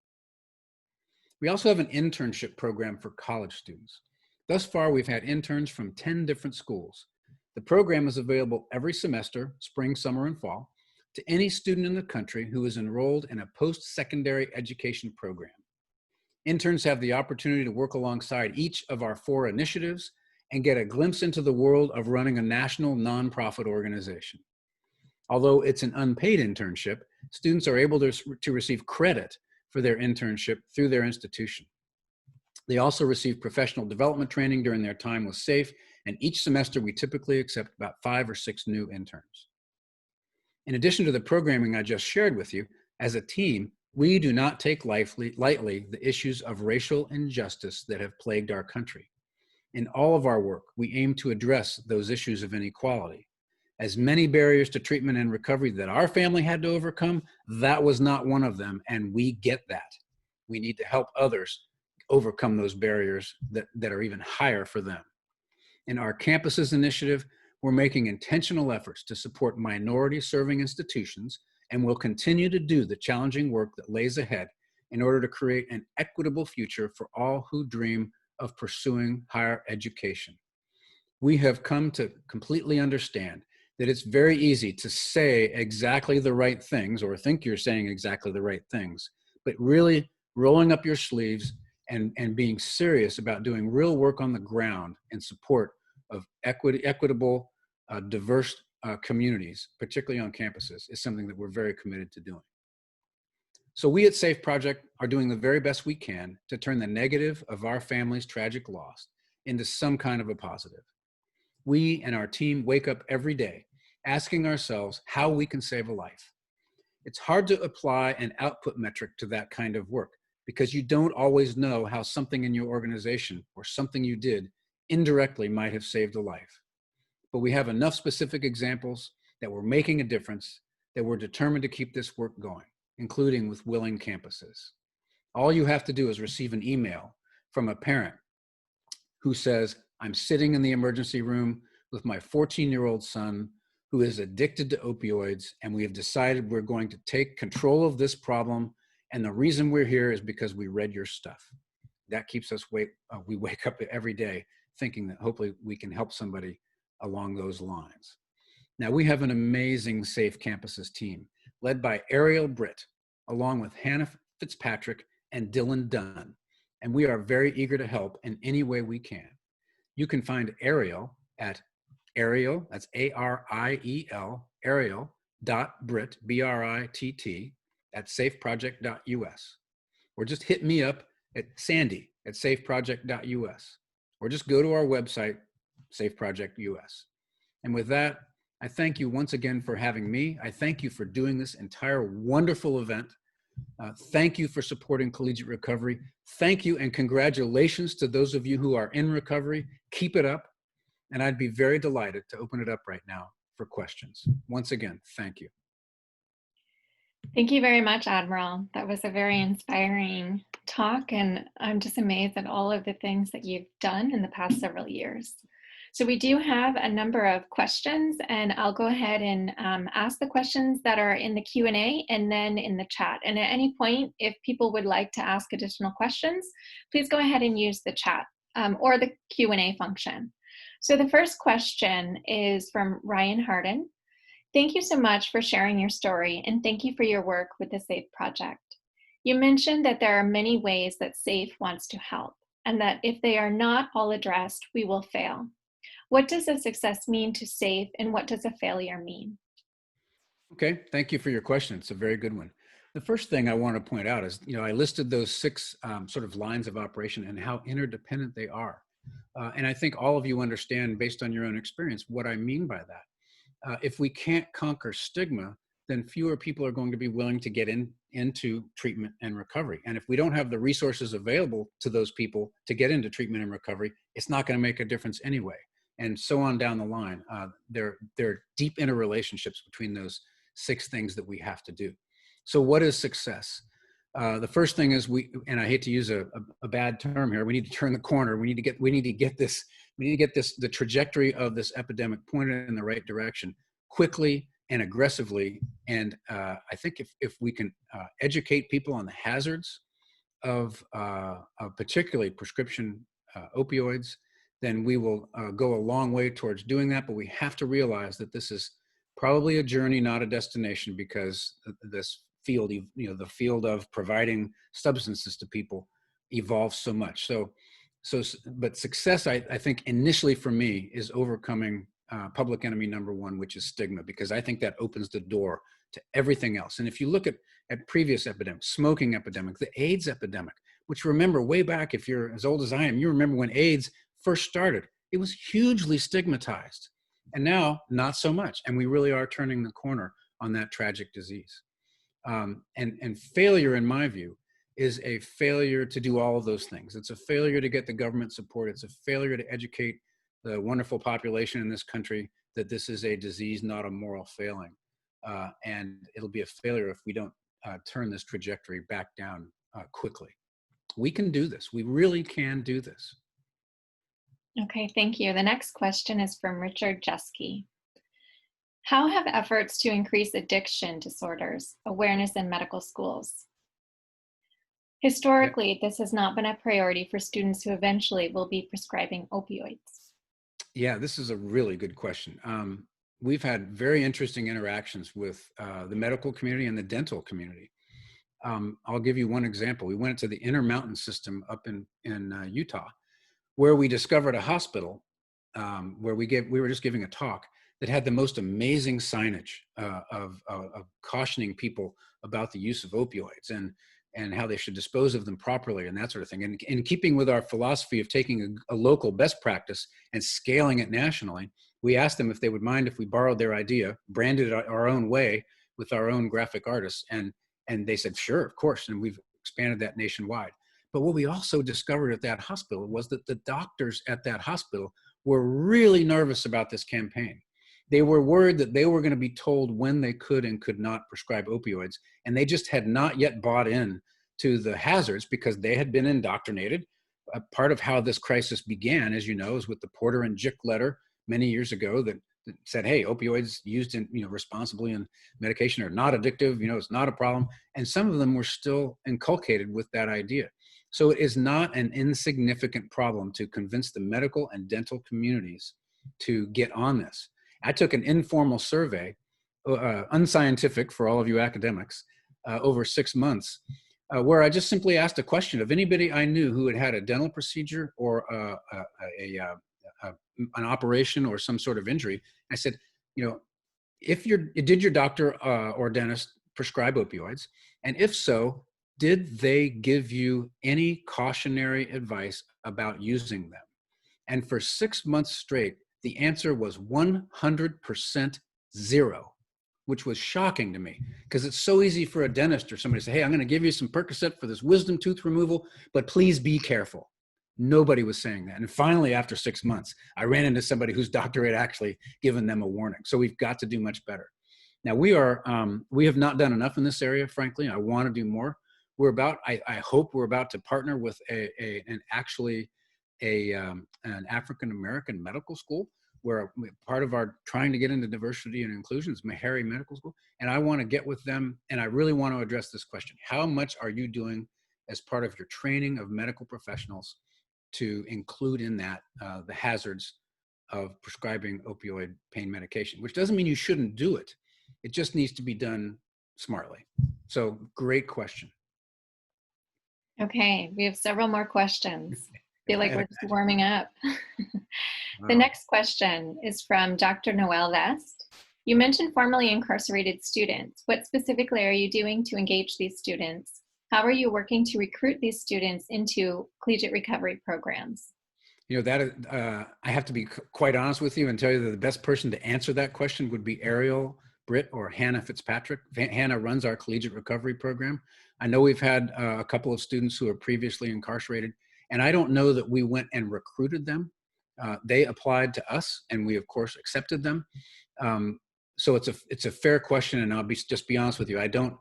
We also have an internship program for college students. Thus far, we've had interns from 10 different schools. The program is available every semester, spring, summer, and fall, to any student in the country who is enrolled in a post-secondary education program. Interns have the opportunity to work alongside each of our 4 initiatives and get a glimpse into the world of running a national nonprofit organization. Although it's an unpaid internship, students are able to receive credit for their internship through their institution. They also receive professional development training during their time with SAFE, and each semester we typically accept about 5 or 6 new interns. In addition to the programming I just shared with you, as a team, we do not take lightly the issues of racial injustice that have plagued our country. In all of our work, we aim to address those issues of inequality. As many barriers to treatment and recovery that our family had to overcome, that was not one of them, and we get that. We need to help others overcome those barriers that are even higher for them. In our Campuses initiative, we're making intentional efforts to support minority-serving institutions, and will continue to do the challenging work that lays ahead in order to create an equitable future for all who dream of pursuing higher education. We have come to completely understand that it's very easy to say exactly the right things or think you're saying exactly the right things, but really rolling up your sleeves and being serious about doing real work on the ground in support of equitable, diverse communities, particularly on campuses, is something that we're very committed to doing. So we at Safe Project are doing the very best we can to turn the negative of our family's tragic loss into some kind of a positive. We and our team wake up every day asking ourselves how we can save a life. It's hard to apply an output metric to that kind of work because you don't always know how something in your organization or something you did indirectly might have saved a life. But we have enough specific examples that we're making a difference, that we're determined to keep this work going, including with willing campuses. All you have to do is receive an email from a parent who says, I'm sitting in the emergency room with my 14-year-old son who is addicted to opioids, and we have decided we're going to take control of this problem, and the reason we're here is because we read your stuff. That keeps us, we wake up every day thinking that hopefully we can help somebody along those lines. Now, we have an amazing Safe Campuses team led by Ariel Britt, along with Hannah Fitzpatrick and Dylan Dunn, and we are very eager to help in any way we can. You can find Ariel at Ariel, that's A-R-I-E-L, Ariel.Britt, B-R-I-T-T, at safeproject.us. Or just hit me up at Sandy at safeproject.us. Or just go to our website, Safe Project US. And with that, I thank you once again for having me. I thank you for doing this entire wonderful event. Thank you for supporting collegiate recovery. Thank you and congratulations to those of you who are in recovery. Keep it up. And I'd be very delighted to open it up right now for questions. Once again, thank you. Thank you very much, Admiral. That was a very inspiring talk, and I'm just amazed at all of the things that you've done in the past several years. So we do have a number of questions, and I'll go ahead and ask the questions that are in the Q&A and then in the chat. And at any point, if people would like to ask additional questions, please go ahead and use the chat or the Q&A function. So the first question is from Ryan Harden. Thank you so much for sharing your story, and thank you for your work with the SAFE project. You mentioned that there are many ways that SAFE wants to help, and that if they are not all addressed, we will fail. What does a success mean to SAFE, and what does a failure mean? Okay, thank you for your question. It's a very good one. The first thing I want to point out is, I listed those 6 sort of lines of operation and how interdependent they are. And I think all of you understand, based on your own experience, what I mean by that. If we can't conquer stigma, then fewer people are going to be willing to get into treatment and recovery. And if we don't have the resources available to those people to get into treatment and recovery, it's not going to make a difference anyway. And so on down the line. There are deep interrelationships between those 6 things that we have to do. So what is success? The first thing is and I hate to use a bad term here, we need to turn the corner. We need to get the trajectory of this epidemic pointed in the right direction quickly and aggressively. And I think if we can educate people on the hazards of particularly prescription opioids, then we will go a long way towards doing that. But we have to realize that this is probably a journey, not a destination, because this field, the field of providing substances to people evolves so much. But success, I think initially for me, is overcoming public enemy number 1, which is stigma, because I think that opens the door to everything else. And if you look at previous epidemics, smoking epidemic, the AIDS epidemic, which, remember, way back, if you're as old as I am, you remember when AIDS first started, it was hugely stigmatized. And now, not so much. And we really are turning the corner on that tragic disease. And failure, in my view, is a failure to do all of those things. It's a failure to get the government support. It's a failure to educate the wonderful population in this country that this is a disease, not a moral failing. And it'll be a failure if we don't turn this trajectory back down quickly. We can do this. We really can do this. Okay, thank you. The next question is from Richard Jeske. How have efforts to increase addiction disorders awareness in medical schools? Historically, this has not been a priority for students who eventually will be prescribing opioids. Yeah, this is a really good question. We've had very interesting interactions with the medical community and the dental community. I'll give you one example. We went to the Intermountain system up in Utah, where we discovered a hospital where we were just giving a talk that had the most amazing signage of cautioning people about the use of opioids. and how they should dispose of them properly and that sort of thing. And in keeping with our philosophy of taking a local best practice and scaling it nationally, we asked them if they would mind if we borrowed their idea, branded it our own way with our own graphic artists. And they said, sure, of course. And we've expanded that nationwide. But what we also discovered at that hospital was that the doctors at that hospital were really nervous about this campaign. They were worried that they were going to be told when they could and could not prescribe opioids. And they just had not yet bought in to the hazards because they had been indoctrinated. Part of how this crisis began, as you know, is with the Porter and Jick letter many years ago that said, hey, opioids used in, responsibly in medication are not addictive, it's not a problem. And some of them were still inculcated with that idea. So it is not an insignificant problem to convince the medical and dental communities to get on this. I took an informal survey, unscientific for all of you academics, over 6 months, where I just simply asked a question of anybody I knew who had had a dental procedure or an operation or some sort of injury. I said, did your doctor or dentist prescribe opioids? And if so, did they give you any cautionary advice about using them? And for 6 months straight, the answer was 100% zero, which was shocking to me because it's so easy for a dentist or somebody to say, hey, I'm going to give you some Percocet for this wisdom tooth removal, but please be careful. Nobody was saying that. And finally, after 6 months, I ran into somebody whose doctor had actually given them a warning. So we've got to do much better. Now we have not done enough in this area, frankly. I want to do more. I hope we're about to partner with an African-American medical school where part of our trying to get into diversity and inclusion is Meharry Medical School. And I want to get with them and I really want to address this question. How much are you doing as part of your training of medical professionals to include in that the hazards of prescribing opioid pain medication, which doesn't mean you shouldn't do it. It just needs to be done smartly. So great question. Okay, we have several more questions. I feel like we're just warming up. The next question is from Dr. Noel Vest. You mentioned formerly incarcerated students. What specifically are you doing to engage these students? How are you working to recruit these students into collegiate recovery programs? I have to be quite honest with you and tell you that the best person to answer that question would be Ariel Britt or Hannah Fitzpatrick. Hannah runs our collegiate recovery program. I know we've had a couple of students who are previously incarcerated, and I don't know that we went and recruited them. They applied to us, and we of course accepted them. So it's a fair question, and I'll just be honest with you. I don't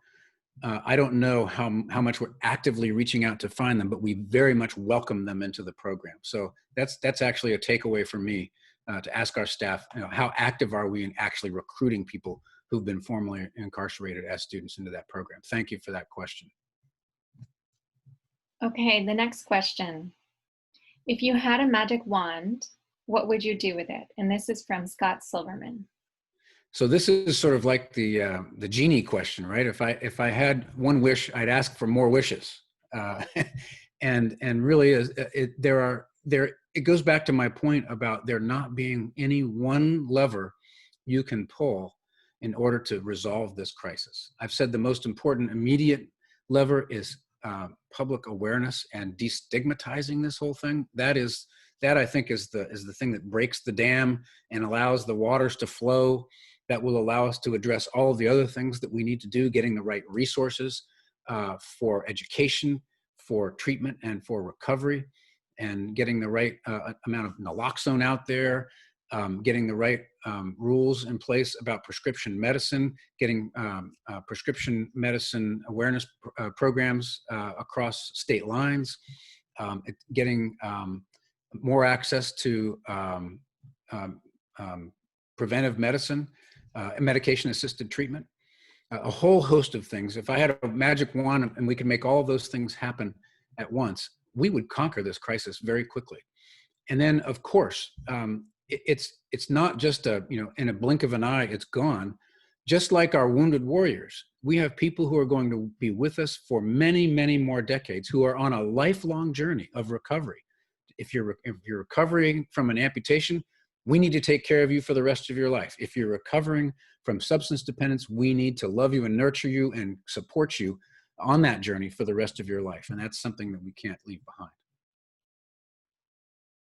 know how much we're actively reaching out to find them, but we very much welcome them into the program. So that's actually a takeaway for me to ask our staff, how active are we in actually recruiting people who've been formerly incarcerated as students into that program? Thank you for that question. Okay, the next question. If you had a magic wand, what would you do with it? And this is from Scott Silverman. So this is sort of like the genie question, right? If I had one wish, I'd ask for more wishes, and really, it goes back to my point about there not being any one lever you can pull in order to resolve this crisis. I've said the most important immediate lever is public awareness and destigmatizing this whole thing. That I think is the thing that breaks the dam and allows the waters to flow. That will allow us to address all of the other things that we need to do, getting the right resources for education, for treatment, and for recovery, and getting the right amount of naloxone out there, getting the right rules in place about prescription medicine, getting prescription medicine awareness programs across state lines, getting more access to preventive medicine, medication-assisted treatment, a whole host of things. If I had a magic wand and we could make all of those things happen at once, we would conquer this crisis very quickly. And then, of course, it's not just in a blink of an eye, it's gone. Just like our wounded warriors, we have people who are going to be with us for many, many more decades, who are on a lifelong journey of recovery. If you're recovering from an amputation, we need to take care of you for the rest of your life. If you're recovering from substance dependence, we need to love you and nurture you and support you on that journey for the rest of your life. And that's something that we can't leave behind.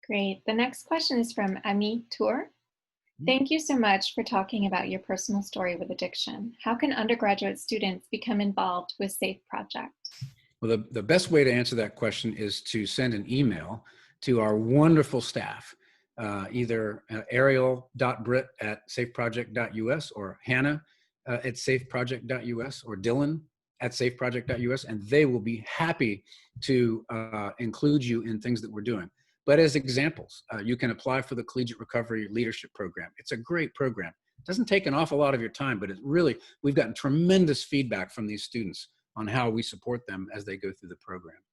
Great. The next question is from Ami Tour. Thank you so much for talking about your personal story with addiction. How can undergraduate students become involved with SAFE Project? Well, the best way to answer that question is to send an email to our wonderful staff, either ariel.britt@safeproject.us or hannah@safeproject.us or dylan@safeproject.us, and they will be happy to include you in things that we're doing. But as examples, you can apply for the Collegiate Recovery Leadership Program. It's a great program. It doesn't take an awful lot of your time, but we've gotten tremendous feedback from these students on how we support them as they go through the program.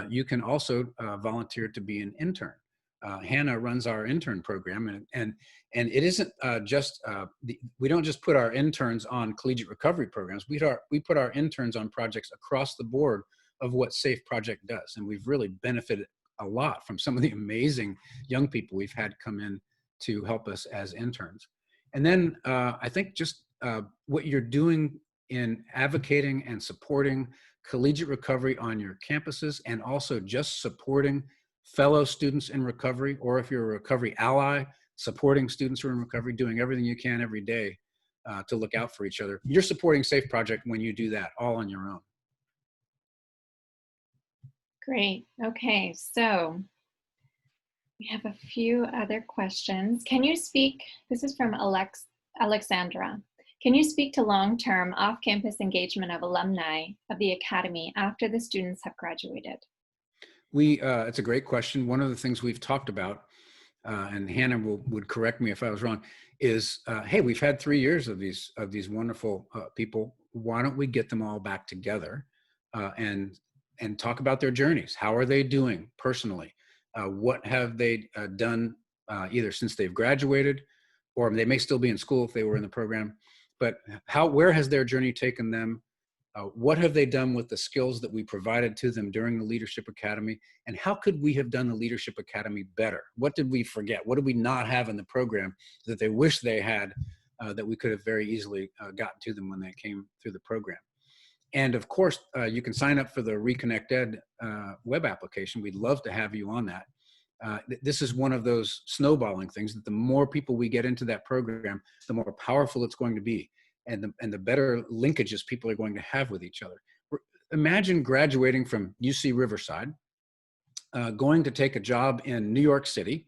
You can also volunteer to be an intern. Hannah runs our intern program, and it isn't we don't just put our interns on collegiate recovery programs. We put our interns on projects across the board of what SAFE Project does, and we've really benefited a lot from some of the amazing young people we've had come in to help us as interns. And then I think just what you're doing in advocating and supporting collegiate recovery on your campuses, and also just supporting fellow students in recovery, or if you're a recovery ally, supporting students who are in recovery, doing everything you can every day to look out for each other. You're supporting SAFE Project when you do that all on your own. Great. Okay, so we have a few other questions. Can you speak, this is from Alexandra. Can you speak to long-term off-campus engagement of alumni of the Academy after the students have graduated? It's a great question. One of the things we've talked about, and Hannah would correct me if I was wrong, is, hey, we've had 3 years of these wonderful people. Why don't we get them all back together and talk about their journeys? How are they doing personally? What have they done either since they've graduated, or they may still be in school if they were in the program, but where has their journey taken them? What have they done with the skills that we provided to them during the Leadership Academy? And how could we have done the Leadership Academy better? What did we forget? What did we not have in the program that they wish they had that we could have very easily gotten to them when they came through the program? And of course, you can sign up for the Reconnect Ed web application. We'd love to have you on that. This is one of those snowballing things that the more people we get into that program, the more powerful it's going to be, and the better linkages people are going to have with each other. Imagine graduating from UC Riverside, going to take a job in New York City,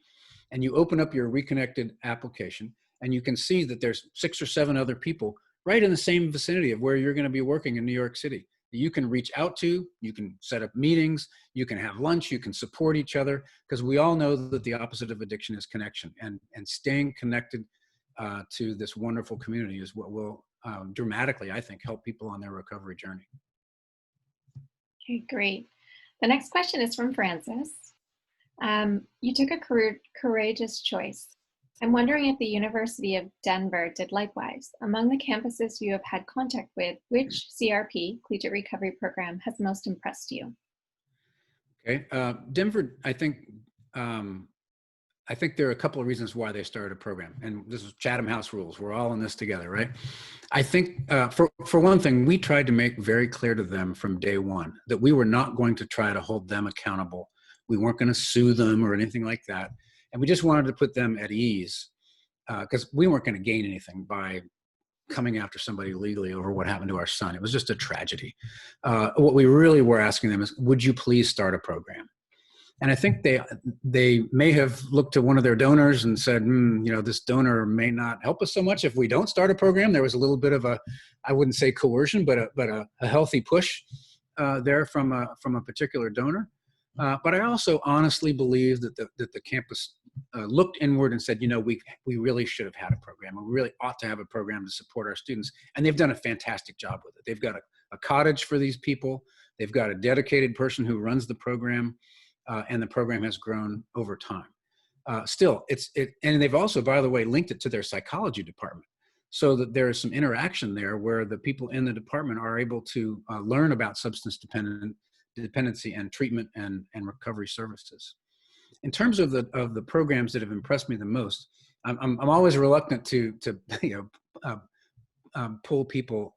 and you open up your Reconnected application, and you can see that there's 6 or 7 other people right in the same vicinity of where you're going to be working in New York City. You can reach out to, you can set up meetings, you can have lunch, you can support each other, because we all know that the opposite of addiction is connection, and staying connected to this wonderful community is what will dramatically, I think, help people on their recovery journey. Okay, great. The next question is from Francis. You took a courageous choice. I'm wondering if the University of Denver did likewise. Among the campuses you have had contact with, which CRP, Collegiate Recovery Program, has most impressed you? Okay, Denver, I think there are a couple of reasons why they started a program, and this is Chatham House rules. We're all in this together, right? I think for one thing, we tried to make very clear to them from day one that we were not going to try to hold them accountable. We weren't going to sue them or anything like that. And we just wanted to put them at ease because we weren't going to gain anything by coming after somebody legally over what happened to our son. It was just a tragedy. What we really were asking them is, would you please start a program? And I think they may have looked to one of their donors and said, this donor may not help us so much if we don't start a program. There was a little bit of I wouldn't say coercion, but a healthy push there from a particular donor. But I also honestly believe that the campus looked inward and said, we really should have had a program. We really ought to have a program to support our students. And they've done a fantastic job with it. They've got a cottage for these people. They've got a dedicated person who runs the program. And the program has grown over time. Still, and they've also, by the way, linked it to their psychology department, so that there is some interaction there where the people in the department are able to learn about substance dependency and treatment and recovery services. In terms of the programs that have impressed me the most, I'm always reluctant to pull people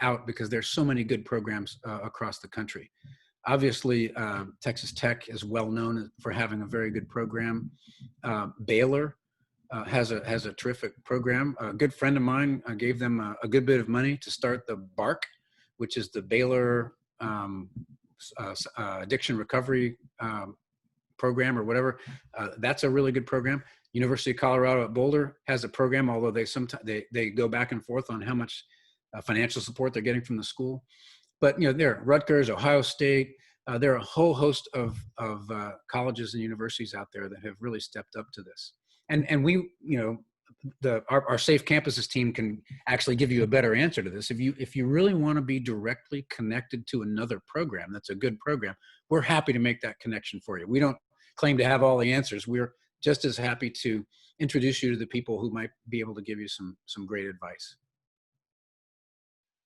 out because there's so many good programs across the country. Obviously, Texas Tech is well known for having a very good program. Baylor has a terrific program. A good friend of mine gave them a good bit of money to start the BARC, which is the Baylor Addiction Recovery program or whatever. That's a really good program. University of Colorado at Boulder has a program, although they go back and forth on how much financial support they're getting from the school. But there are Rutgers, Ohio State. There are a whole host of colleges and universities out there that have really stepped up to this. And we, our Safe Campuses team can actually give you a better answer to this. If you really want to be directly connected to another program that's a good program, we're happy to make that connection for you. We don't claim to have all the answers. We're just as happy to introduce you to the people who might be able to give you some great advice.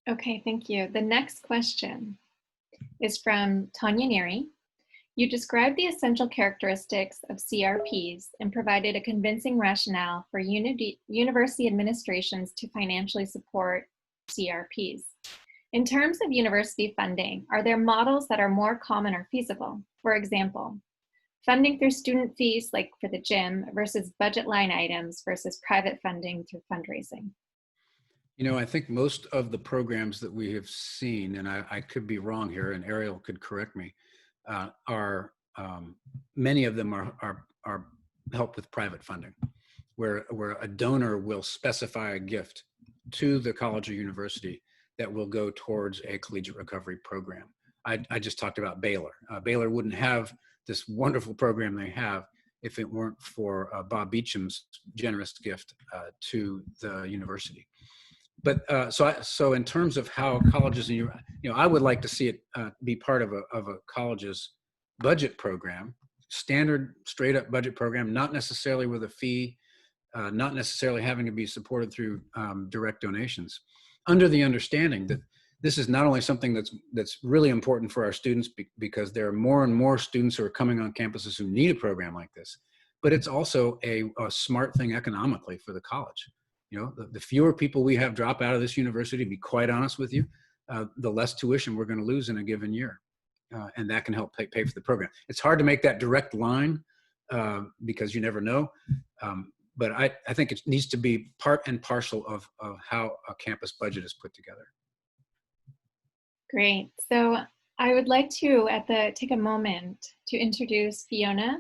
Okay, thank you. The next question is from Tanya Neary. You described the essential characteristics of CRPs and provided a convincing rationale for university administrations to financially support CRPs. In terms of university funding, are there models that are more common or feasible? For example, funding through student fees, like for the gym, versus budget line items versus private funding through fundraising? I think most of the programs that we have seen, and I could be wrong here, and Ariel could correct me, are many of them are helped with private funding, where a donor will specify a gift to the college or university that will go towards a collegiate recovery program. I just talked about Baylor. Baylor wouldn't have this wonderful program they have if it weren't for Bob Beecham's generous gift to the university. But so in terms of how colleges, I would like to see it be part of a college's budget program, standard straight up budget program, not necessarily with a fee, not necessarily having to be supported through direct donations, under the understanding that this is not only something that's really important for our students because there are more and more students who are coming on campuses who need a program like this, but it's also a smart thing economically for the college. The fewer people we have drop out of this university, to be quite honest with you, the less tuition we're going to lose in a given year. And that can help pay for the program. It's hard to make that direct line because you never know. But I think it needs to be part and parcel of how a campus budget is put together. Great. So I would like to take a moment to introduce Fiona,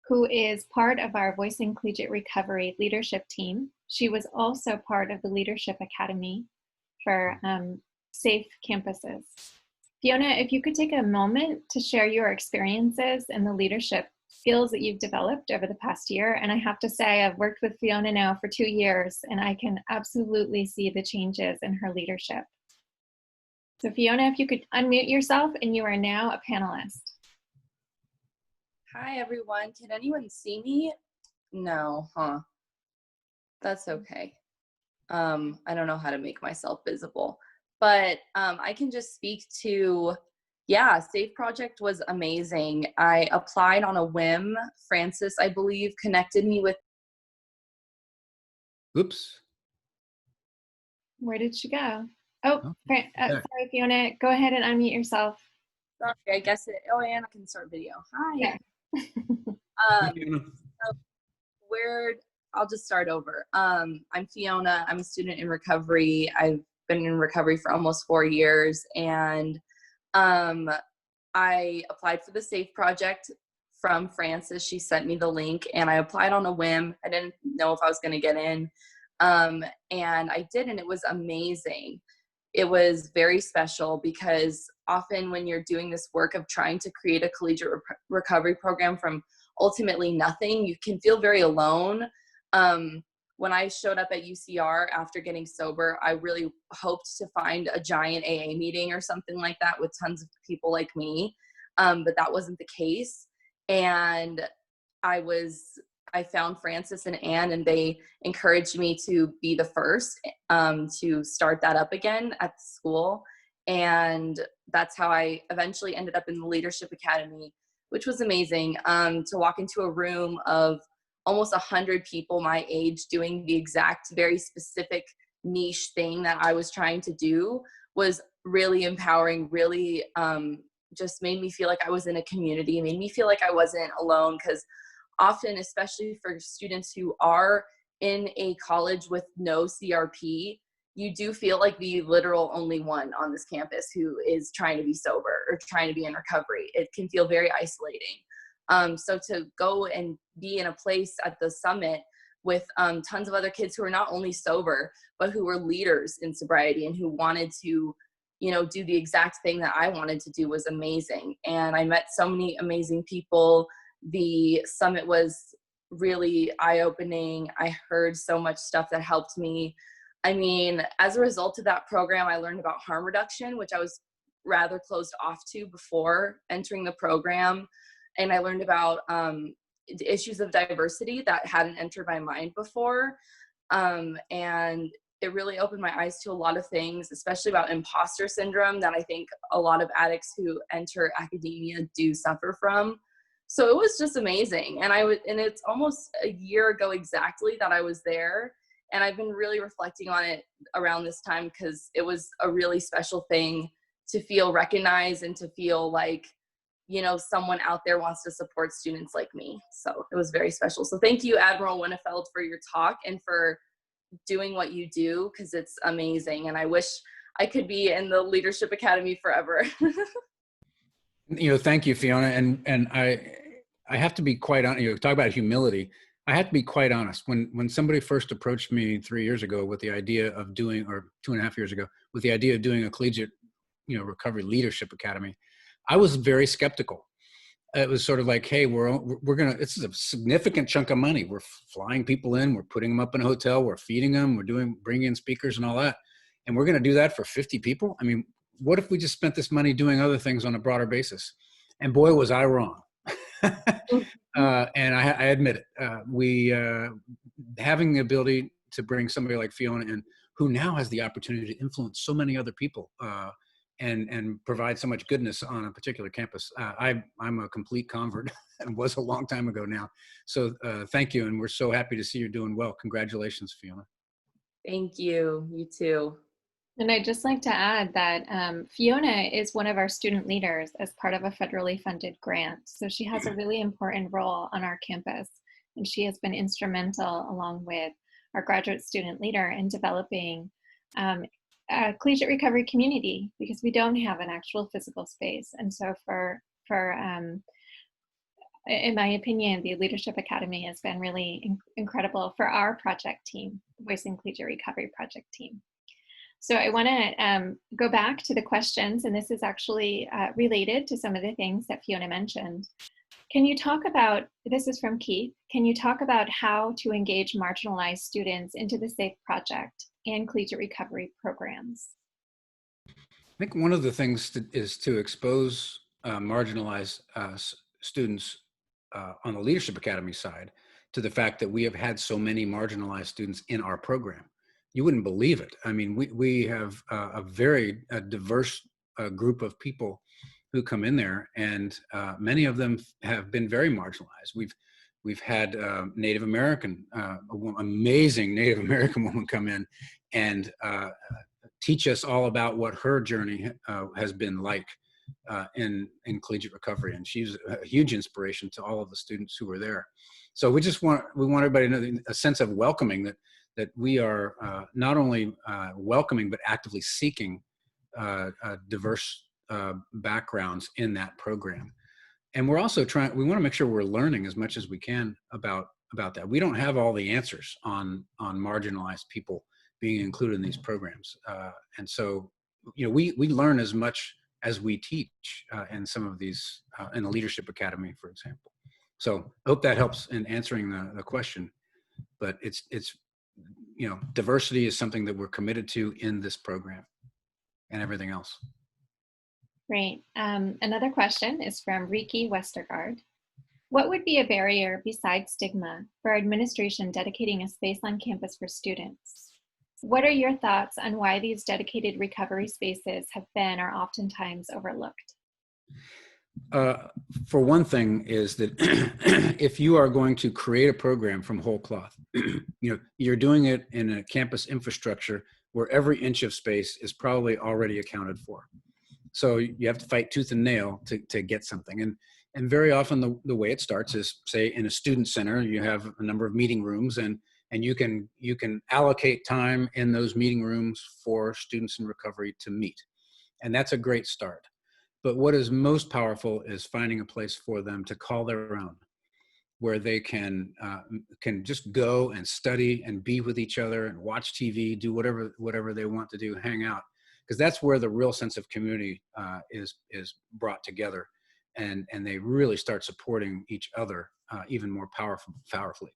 who is part of our Voicing Collegiate Recovery leadership team. She was also part of the Leadership Academy for Safe Campuses. Fiona, if you could take a moment to share your experiences and the leadership skills that you've developed over the past year. And I have to say, I've worked with Fiona now for 2 years, and I can absolutely see the changes in her leadership. So Fiona, if you could unmute yourself, and you are now a panelist. Hi, everyone. Can anyone see me? No, huh? That's okay. I don't know how to make myself visible, but I can just speak to, Safe Project was amazing. I applied on a whim. Francis, I believe, connected me with. Oops. Where did she go? Oh, sorry, Fiona. Go ahead and unmute yourself. Sorry, I guess and I can start video. Hi. Yeah. I'll just start over. I'm Fiona. I'm a student in recovery. I've been in recovery for almost 4 years, and I applied for the Safe Project from Frances. She sent me the link, and I applied on a whim. I didn't know if I was going to get in, and I did, and it was amazing. It was very special because often when you're doing this work of trying to create a collegiate recovery program from ultimately nothing, you can feel very alone. When I showed up at UCR after getting sober, I really hoped to find a giant AA meeting or something like that with tons of people like me, but that wasn't the case. And I found Francis and Anne, and they encouraged me to be the first to start that up again at the school. And that's how I eventually ended up in the Leadership Academy, which was amazing, to walk into a room of almost 100 people my age doing the exact very specific niche thing that I was trying to do was really empowering, really just made me feel like I was in a community, made me feel like I wasn't alone, because often, especially for students who are in a college with no CRP, you do feel like the literal only one on this campus who is trying to be sober or trying to be in recovery. It can feel very isolating. So to go and be in a place at the summit with tons of other kids who are not only sober, but who were leaders in sobriety and who wanted to, you know, do the exact thing that I wanted to do was amazing. And I met so many amazing people. The summit was really eye-opening. I heard so much stuff that helped me. I mean, as a result of that program, I learned about harm reduction, which I was rather closed off to before entering the program. And I learned about the issues of diversity that hadn't entered my mind before. And it really opened my eyes to a lot of things, especially about imposter syndrome that I think a lot of addicts who enter academia do suffer from. So it was just amazing. And it's almost a year ago exactly that I was there. And I've been really reflecting on it around this time because it was a really special thing to feel recognized and to feel like, you know, someone out there wants to support students like me. So it was very special. So thank you, Admiral Winnefeld, for your talk and for doing what you do, because it's amazing. And I wish I could be in the Leadership Academy forever. You know, thank you, Fiona. And I have to be quite honest, you know, talk about humility. I have to be quite honest. When somebody first approached me 3 years ago with the idea of doing, or 2.5 years ago, with the idea of doing a collegiate, you know, recovery leadership academy, I was very skeptical. It was sort of like, hey, we're gonna, this is a significant chunk of money. We're flying people in, we're putting them up in a hotel, we're feeding them, bringing in speakers and all that. And we're gonna do that for 50 people? I mean, what if we just spent this money doing other things on a broader basis? And boy, was I wrong. And I admit it. Having the ability to bring somebody like Fiona in, who now has the opportunity to influence so many other people and provide so much goodness on a particular campus. I'm a complete convert and was a long time ago now. So thank you. And we're so happy to see you're doing well. Congratulations, Fiona. Thank you. You too. And I'd just like to add that Fiona is one of our student leaders as part of a federally funded grant. So she has a really important role on our campus. And she has been instrumental, along with our graduate student leader, in developing a collegiate recovery community, because we don't have an actual physical space. And so in my opinion, the Leadership Academy has been really incredible for our project team, the Voicing Collegiate Recovery project team. So I want to go back to the questions, and this is actually related to some of the things that Fiona mentioned. Can you talk about, this is from Keith, can you talk about how to engage marginalized students into the SAFE project and collegiate recovery programs? I think one of the things is to expose marginalized students on the Leadership Academy side to the fact that we have had so many marginalized students in our program. You wouldn't believe it. I mean, we have a very diverse group of people who come in there, and many of them have been very marginalized. We've had Native American, amazing Native American woman come in and teach us all about what her journey has been like in collegiate recovery, and she's a huge inspiration to all of the students who were there. So we want everybody to know a sense of welcoming, that we are not only welcoming, but actively seeking diverse backgrounds in that program. And we're also we want to make sure we're learning as much as we can about that. We don't have all the answers on marginalized people being included in these programs. And so, you know, we learn as much as we teach in some of these, in the Leadership Academy, for example. So I hope that helps in answering the question, but it's, you know, diversity is something that we're committed to in this program and everything else. Great. Another question is from Riki Westergaard. What would be a barrier besides stigma for administration dedicating a space on campus for students? What are your thoughts on why these dedicated recovery spaces have been or oftentimes overlooked? For one thing is that if you are going to create a program from whole cloth, you know, you're doing it in a campus infrastructure where every inch of space is probably already accounted for. So you have to fight tooth and nail to get something. And very often the way it starts is, say, in a student center, you have a number of meeting rooms, and you can allocate time in those meeting rooms for students in recovery to meet. And that's a great start. But what is most powerful is finding a place for them to call their own, where they can just go and study and be with each other and watch TV, do whatever they want to do, hang out, because that's where the real sense of community is brought together, and they really start supporting each other even more powerfully.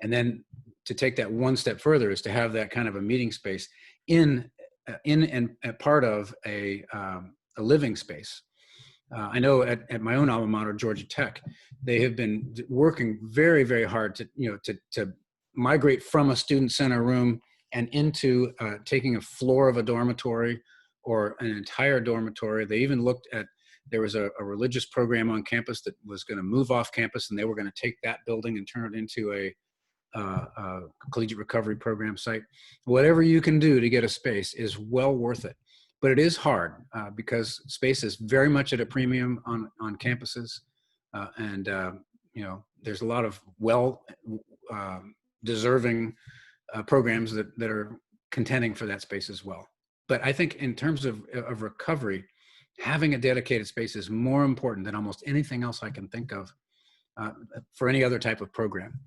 And then to take that one step further is to have that kind of a meeting space in and a part of a living space. I know at my own alma mater, Georgia Tech, they have been working very, very hard to migrate from a student center room and into taking a floor of a dormitory or an entire dormitory. They even looked at, there was a religious program on campus that was going to move off campus, and they were going to take that building and turn it into a collegiate recovery program site. Whatever you can do to get a space is well worth it. But it is hard because space is very much at a premium on campuses. And there's a lot of deserving programs that are contending for that space as well. But I think in terms of recovery, having a dedicated space is more important than almost anything else I can think of for any other type of program.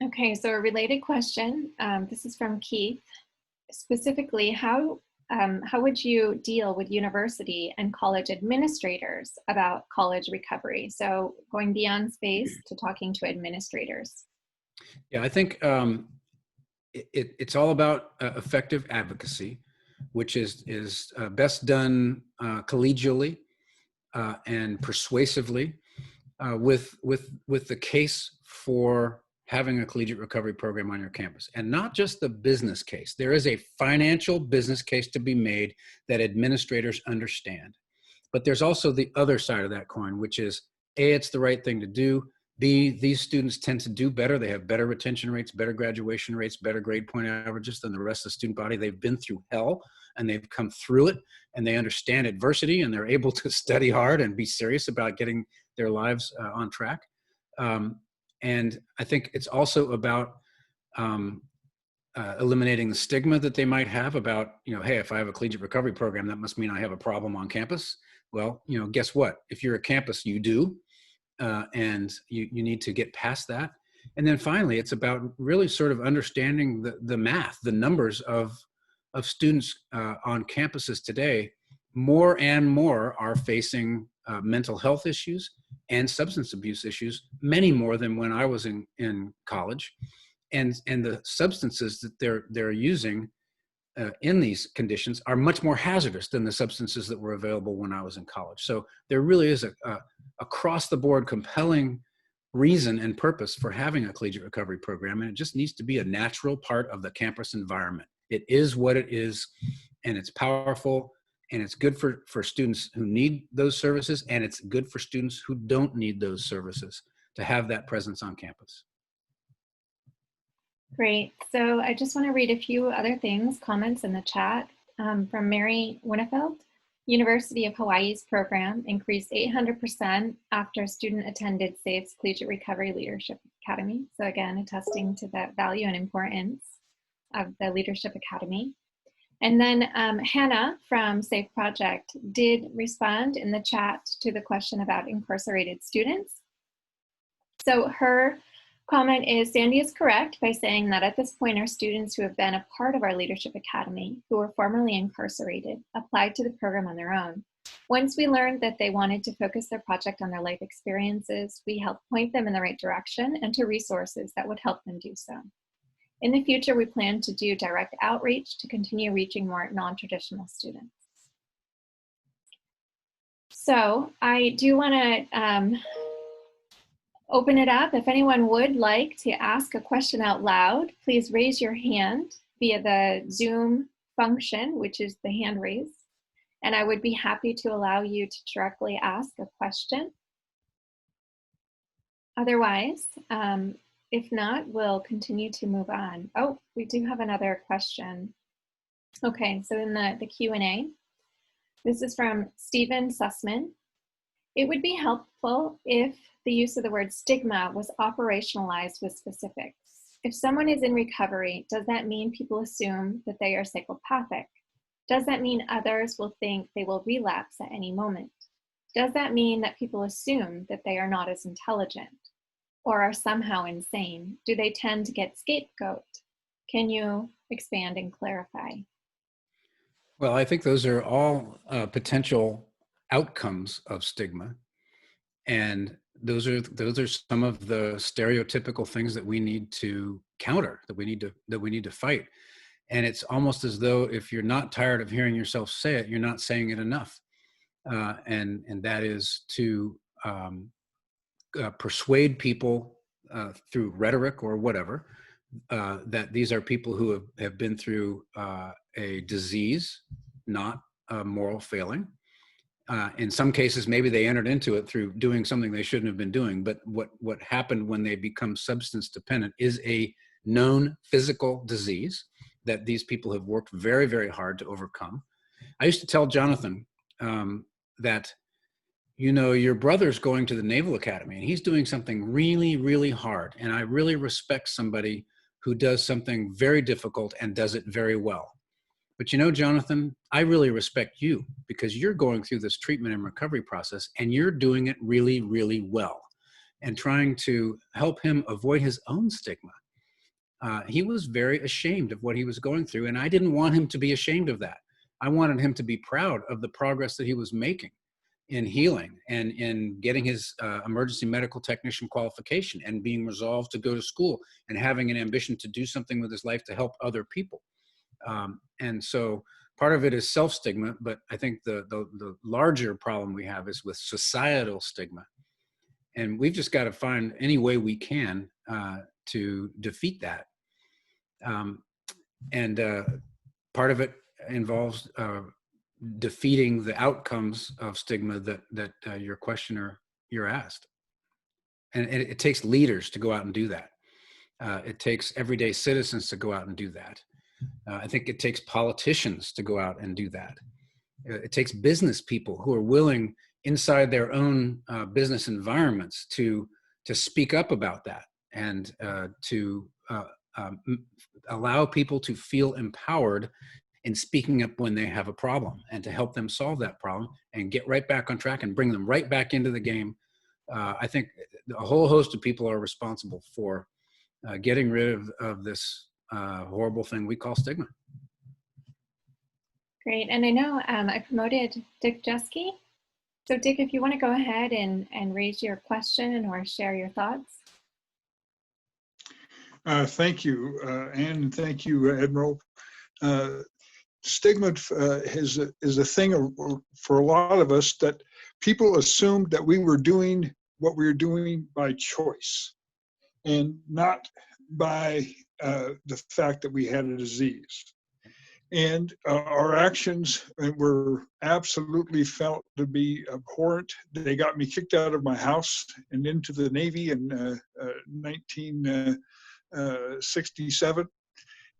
Okay, so a related question. This is from Keith. Specifically, how would you deal with university and college administrators about college recovery? So going beyond space to talking to administrators. Yeah, I think it's all about effective advocacy, which is best done collegially and persuasively with the case for having a collegiate recovery program on your campus. And not just the business case. There is a financial business case to be made that administrators understand. But there's also the other side of that coin, which is A, it's the right thing to do. B, these students tend to do better. They have better retention rates, better graduation rates, better grade point averages than the rest of the student body. They've been through hell and they've come through it, and they understand adversity, and they're able to study hard and be serious about getting their lives on track. And I think it's also about eliminating the stigma that they might have about, hey, if I have a collegiate recovery program, that must mean I have a problem on campus. Well, guess what? If you're a campus, you do, and you need to get past that. And then finally, it's about really sort of understanding the math, the numbers of students on campuses today. More and more are facing mental health issues and substance abuse issues, many more than when I was in college. And the substances that they're using in these conditions are much more hazardous than the substances that were available when I was in college. So there really is a across the board compelling reason and purpose for having a collegiate recovery program, and it just needs to be a natural part of the campus environment. It is what it is, and it's powerful, and it's good for students who need those services, and it's good for students who don't need those services to have that presence on campus. Great. So I just want to read a few other things, comments in the chat from Mary Winnefeld. University of Hawaii's program increased 800% after a student attended SAFE's Collegiate Recovery Leadership Academy. So again, attesting to the value and importance of the Leadership Academy. And then Hannah from SAFE Project did respond in the chat to the question about incarcerated students. So her comment is, Sandy is correct by saying that at this point, our students who have been a part of our Leadership Academy, who were formerly incarcerated, applied to the program on their own. Once we learned that they wanted to focus their project on their life experiences, we helped point them in the right direction and to resources that would help them do so. In the future, we plan to do direct outreach to continue reaching more non-traditional students. So I do want to open it up. If anyone would like to ask a question out loud, please raise your hand via the Zoom function, which is the hand raise. And I would be happy to allow you to directly ask a question. Otherwise, If not, we'll continue to move on. Oh, we do have another question. Okay, so in the Q&A, this is from Stephen Sussman. It would be helpful if the use of the word stigma was operationalized with specifics. If someone is in recovery, does that mean people assume that they are psychopathic? Does that mean others will think they will relapse at any moment? Does that mean that people assume that they are not as intelligent or are somehow insane? Do they tend to get scapegoat? Can you expand and clarify? Well, I think those are all potential outcomes of stigma, and those are some of the stereotypical things that we need to counter, that we need to fight. And it's almost as though if you're not tired of hearing yourself say it, you're not saying it enough. And that is to persuade people through rhetoric or whatever that these are people who have been through a disease, not a moral failing. In some cases, maybe they entered into it through doing something they shouldn't have been doing. But what happened when they become substance dependent is a known physical disease that these people have worked very, very hard to overcome. I used to tell Jonathan that, you know, your brother's going to the Naval Academy and he's doing something really, really hard. And I really respect somebody who does something very difficult and does it very well. But you know, Jonathan, I really respect you because you're going through this treatment and recovery process and you're doing it really, really well and trying to help him avoid his own stigma. He was very ashamed of what he was going through, and I didn't want him to be ashamed of that. I wanted him to be proud of the progress that he was making in healing and in getting his emergency medical technician qualification and being resolved to go to school and having an ambition to do something with his life to help other people. And so part of it is self-stigma, but I think the larger problem we have is with societal stigma. And we've just got to find any way we can to defeat that. Part of it involves defeating the outcomes of stigma that your questioner you're asked. And it takes leaders to go out and do that. It takes everyday citizens to go out and do that. I think it takes politicians to go out and do that. It takes business people who are willing inside their own business environments to speak up about that and to allow people to feel empowered in speaking up when they have a problem and to help them solve that problem and get right back on track and bring them right back into the game. I think a whole host of people are responsible for getting rid of this horrible thing we call stigma. Great, and I know I promoted Dick Jeske. So Dick, if you want to go ahead and raise your question or share your thoughts. Thank you, Anne, and thank you, Admiral. Stigma is a thing for a lot of us that people assumed that we were doing what we were doing by choice and not by the fact that we had a disease. And our actions were absolutely felt to be abhorrent. They got me kicked out of my house and into the Navy in 1967.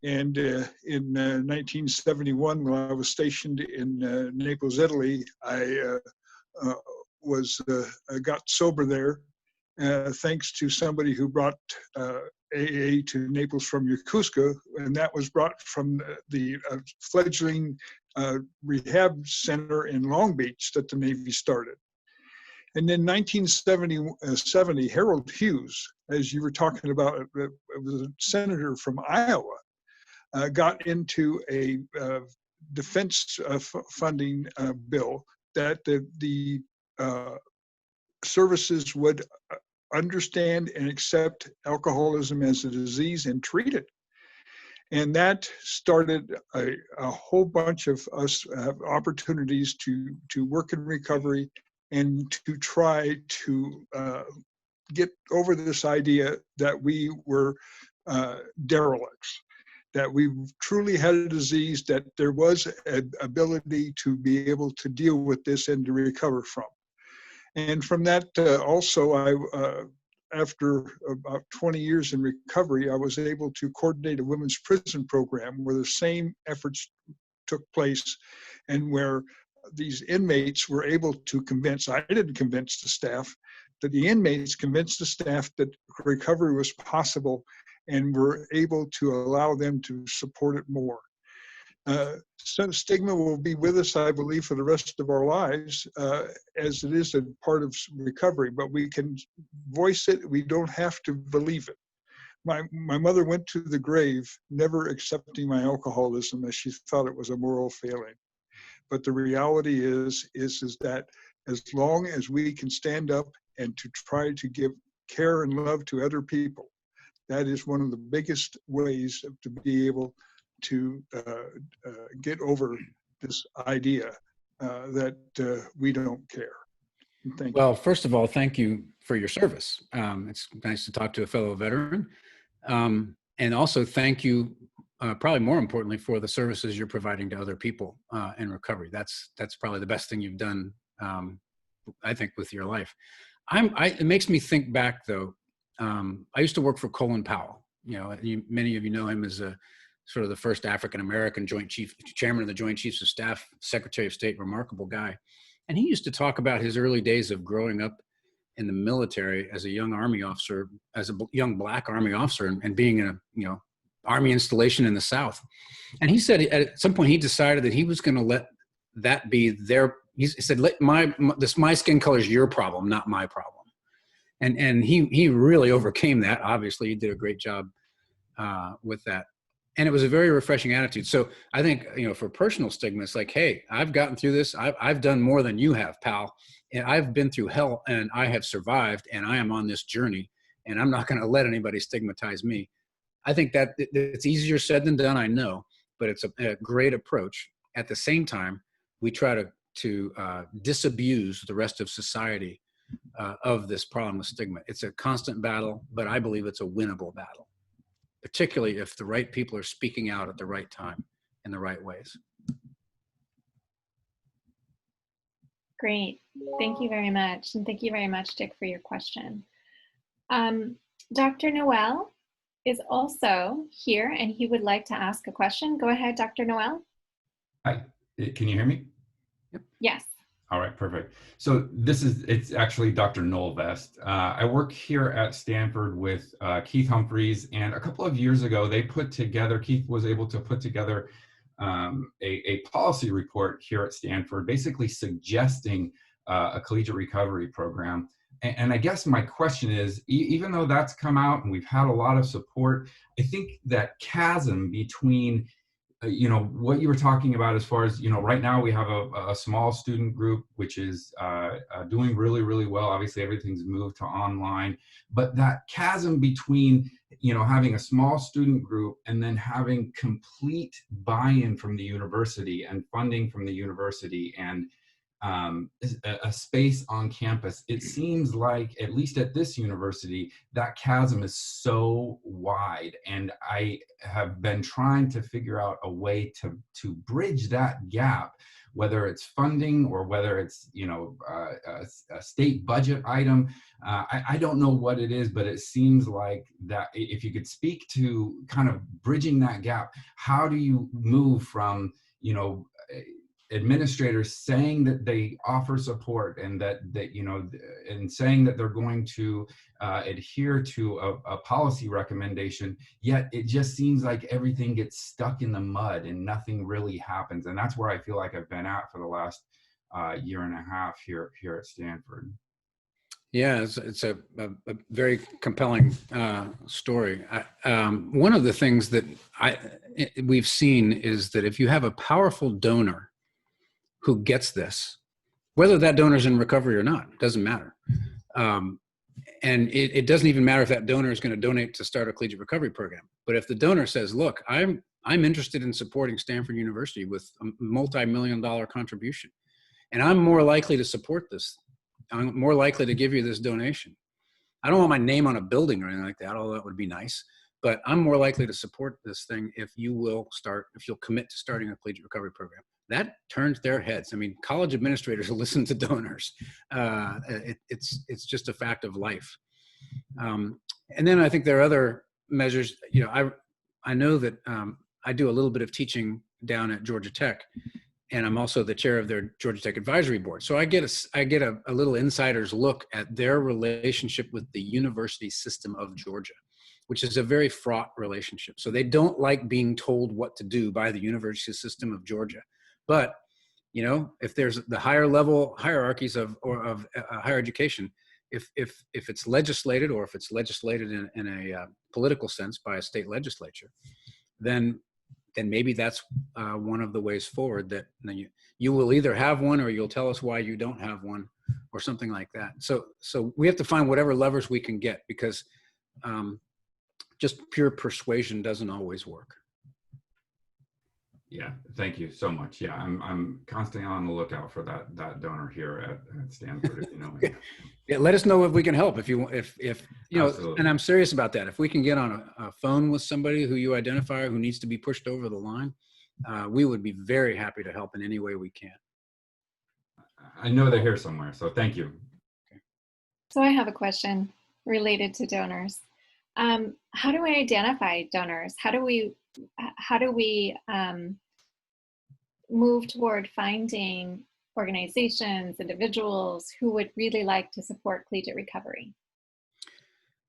And in 1971, when I was stationed in Naples, Italy, I got sober there, thanks to somebody who brought AA to Naples from Yokosuka, and that was brought from the fledgling rehab center in Long Beach that the Navy started. And in 1970, Harold Hughes, as you were talking about, was a senator from Iowa, got into a defense funding bill that the services would understand and accept alcoholism as a disease and treat it. And that started a whole bunch of us opportunities to work in recovery and to try to get over this idea that we were derelicts, that we truly had a disease, that there was an ability to be able to deal with this and to recover from. And from that, also, I after about 20 years in recovery, I was able to coordinate a women's prison program where the same efforts took place and where these inmates were able to convince, I didn't convince the staff, that the inmates convinced the staff that recovery was possible and were able to allow them to support it more. So stigma will be with us, I believe, for the rest of our lives, as it is a part of recovery, but we can voice it. We don't have to believe it. My mother went to the grave never accepting my alcoholism as she thought it was a moral failing. But the reality is that as long as we can stand up and to try to give care and love to other people, that is one of the biggest ways to be able to get over this idea that we don't care. Thank you. Well, first of all, thank you for your service. It's nice to talk to a fellow veteran. And also thank you, probably more importantly, for the services you're providing to other people in recovery. That's probably the best thing you've done, I think, with your life. It makes me think back, though. I used to work for Colin Powell. You know, many of you know him as sort of the first African-American chairman of the Joint Chiefs of Staff, Secretary of State, remarkable guy. And he used to talk about his early days of growing up in the military as a young Army officer, as a young Black Army officer, and being in a Army installation in the South. And he said at some point he decided that he was going to let that be their. He said, "Let my skin color is your problem, not my problem." And he really overcame that. Obviously, he did a great job with that. And it was a very refreshing attitude. So I think, for personal stigma, it's like, hey, I've gotten through this. I've done more than you have, pal. And I've been through hell and I have survived and I am on this journey and I'm not going to let anybody stigmatize me. I think that it's easier said than done, I know, but it's a great approach. At the same time, we try to disabuse the rest of society of this problem with stigma. It's a constant battle, but I believe it's a winnable battle, particularly if the right people are speaking out at the right time in the right ways. Great. Thank you very much. And thank you very much, Dick, for your question. Dr. Noel is also here and he would like to ask a question. Go ahead, Dr. Noel. Hi, can you hear me? Yep. Yes. All right, perfect. So it's actually Dr. Noel Vest. I work here at Stanford with Keith Humphreys, and a couple of years ago, Keith was able to put together a policy report here at Stanford, basically suggesting a collegiate recovery program. And I guess my question is, even though that's come out and we've had a lot of support, I think that chasm between what you were talking about as far as, right now we have a small student group, which is doing really, really well. Obviously, everything's moved to online, but that chasm between, having a small student group and then having complete buy-in from the university and funding from the university and a space on campus, it seems like, at least at this university, that chasm is so wide. And I have been trying to figure out a way to bridge that gap, whether it's funding or whether it's, a state budget item. I don't know what it is, but it seems like that if you could speak to kind of bridging that gap, how do you move from, administrators saying that they offer support and that and saying that they're going to adhere to a policy recommendation, yet it just seems like everything gets stuck in the mud and nothing really happens. And that's where I feel like I've been at for the last year and a half here at Stanford. Yeah, it's a very compelling story. One of the things that we've seen is that if you have a powerful donor who gets this, whether that donor's in recovery or not, doesn't matter. And it doesn't even matter if that donor is going to donate to start a collegiate recovery program. But if the donor says, look, I'm interested in supporting Stanford University with a multi-million-dollar contribution, and I'm more likely to support this, I'm more likely to give you this donation. I don't want my name on a building or anything like that, although that would be nice, but I'm more likely to support this thing if you'll commit to starting a collegiate recovery program. That turns their heads. I mean, college administrators listen to donors. It's just a fact of life. And then I think there are other measures. You know, I know that I do a little bit of teaching down at Georgia Tech, and I'm also the chair of their Georgia Tech Advisory Board. So I get a little insider's look at their relationship with the university system of Georgia, which is a very fraught relationship. So they don't like being told what to do by the university system of Georgia. But, you know, if there's the higher level hierarchies of higher education, if it's legislated, or if it's legislated in a political sense by a state legislature, then maybe that's one of the ways forward, that you will either have one, or you'll tell us why you don't have one, or something like that. So we have to find whatever levers we can get, because just pure persuasion doesn't always work. Yeah, thank you so much. Yeah, I'm constantly on the lookout for that donor here at Stanford. If you know me. Yeah, let us know if we can help. If you know, Absolutely. and I'm serious about that. If we can get on a phone with somebody who you identify who needs to be pushed over the line, we would be very happy to help in any way we can. I know they're here somewhere, so thank you. So I have a question related to donors. How do we identify donors? How do we move toward finding organizations, individuals who would really like to support collegiate recovery?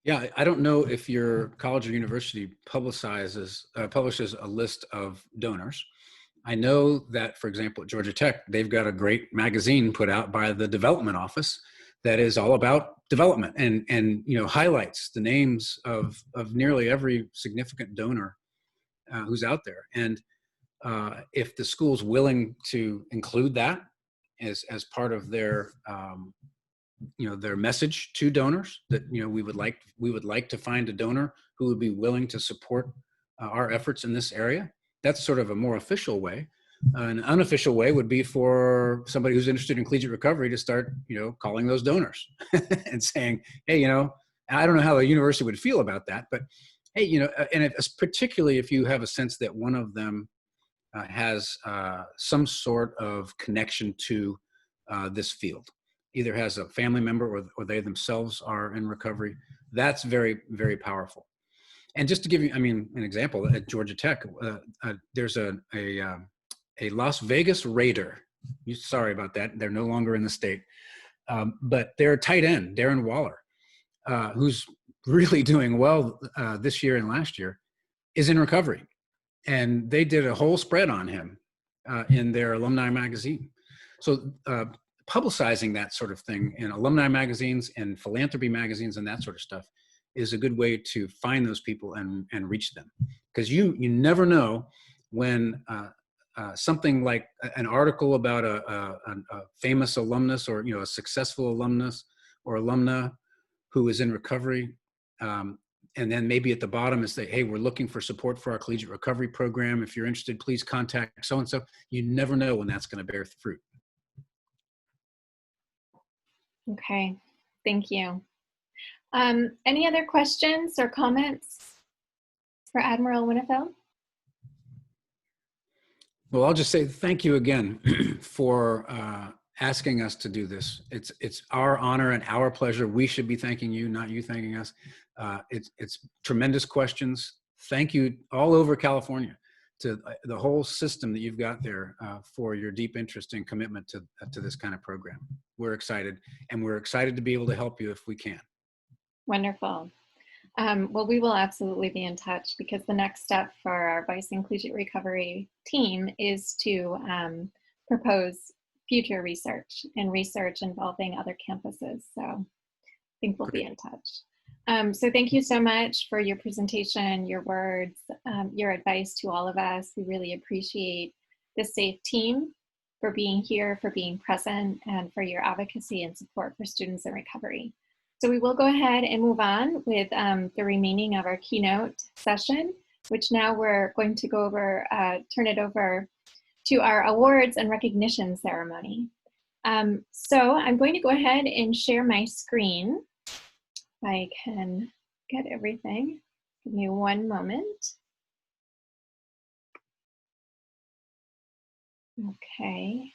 Yeah, I don't know if your college or university publishes a list of donors. I know that, for example, at Georgia Tech, they've got a great magazine put out by the development office that is all about development, and you know, highlights the names of nearly every significant donor who's out there. And if the school's willing to include that as part of their you know, their message to donors, that, you know, we would like to find a donor who would be willing to support our efforts in this area. That's sort of a more official way. An unofficial way would be for somebody who's interested in collegiate recovery to start, you know, calling those donors and saying, hey, you know, I don't know how the university would feel about that, but hey, you know, and it's particularly if you have a sense that one of them has some sort of connection to this field, either has a family member or they themselves are in recovery, that's very, very powerful. And just to give you, I mean, an example, at Georgia Tech, there's a Las Vegas Raider. Sorry about that. They're no longer in the state. But their tight end, Darren Waller, who's really doing well this year and last year, is in recovery. And they did a whole spread on him in their alumni magazine. So publicizing that sort of thing in alumni magazines and philanthropy magazines and that sort of stuff is a good way to find those people and reach them. Because you never know when something like an article about a famous alumnus, or, you know, a successful alumnus or alumna who is in recovery, and then maybe at the bottom is say, hey, we're looking for support for our collegiate recovery program. If you're interested, please contact so-and-so. You never know when that's going to bear fruit. Okay, thank you. Any other questions or comments for Admiral Winnefeld? Well, I'll just say thank you again for asking us to do this. It's our honor and our pleasure. We should be thanking you, not you thanking us. It's tremendous questions. Thank you all over California, to the whole system that you've got there, for your deep interest and commitment to this kind of program. We're excited, and we're excited to be able to help you if we can. Wonderful. Well, we will absolutely be in touch, because the next step for our Voicing Collegiate Recovery team is to propose future research involving other campuses. So I think we'll be in touch. So thank you so much for your presentation, your words, your advice to all of us. We really appreciate the SAFE team for being here, for being present, and for your advocacy and support for students in recovery. So we will go ahead and move on with the remaining of our keynote session, which now we're going to go over, turn it over to our awards and recognition ceremony. So I'm going to go ahead and share my screen. If I can get everything. Give me one moment. Okay.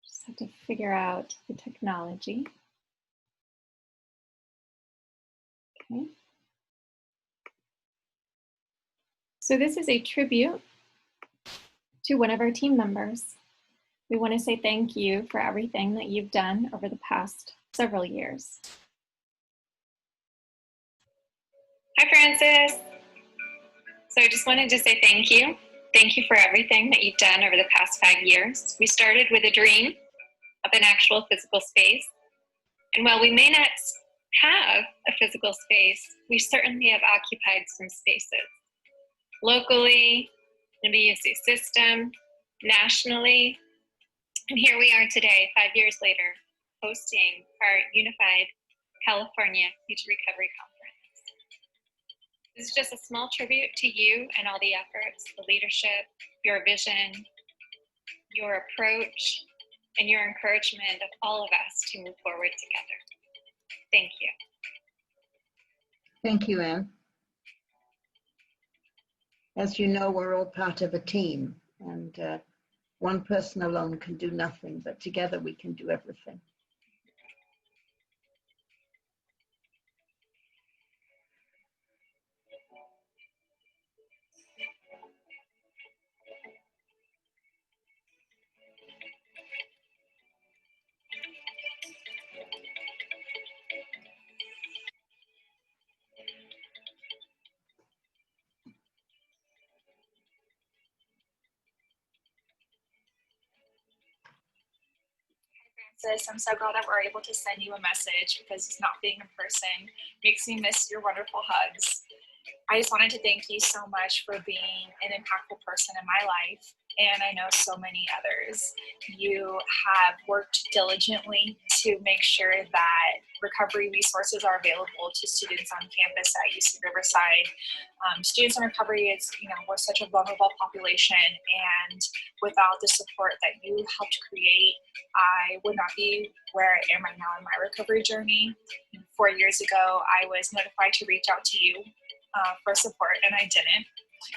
Just have to figure out the technology. Okay. So this is a tribute to one of our team members. We want to say thank you for everything that you've done over the past several years. Hi, Francis. So I just wanted to say thank you. Thank you for everything that you've done over the past 5 years. We started with a dream of an actual physical space. And while we may not have a physical space, we certainly have occupied some spaces. Locally, in the UC system, nationally, and here we are today, 5 years later, hosting our Unified California Collegiate Recovery Conference. This is just a small tribute to you and all the efforts, the leadership, your vision, your approach, and your encouragement of all of us to move forward together. Thank you. Thank you, Anne. As you know, we're all part of a team, and one person alone can do nothing, but together we can do everything. Francis, I'm so glad that we're able to send you a message because not being in person makes me miss your wonderful hugs. I just wanted to thank you so much for being an impactful person in my life, and I know so many others. You have worked diligently to make sure that recovery resources are available to students on campus at UC Riverside. Students in recovery is, we're such a vulnerable population, and without the support that you helped create, I would not be where I am right now in my recovery journey. 4 years ago, I was notified to reach out to you for support, and I didn't.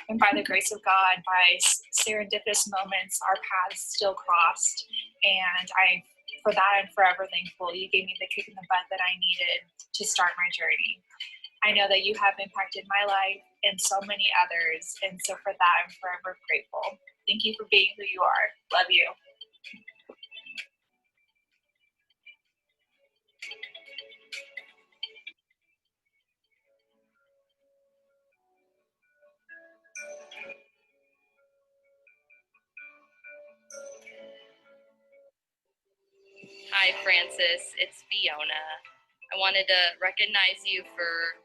And by the grace of God, by serendipitous moments, our paths still crossed. And for that, I'm forever thankful. You gave me the kick in the butt that I needed to start my journey. I know that you have impacted my life and so many others. And so for that, I'm forever grateful. Thank you for being who you are. Love you. Hi, Francis. It's Fiona. I wanted to recognize you for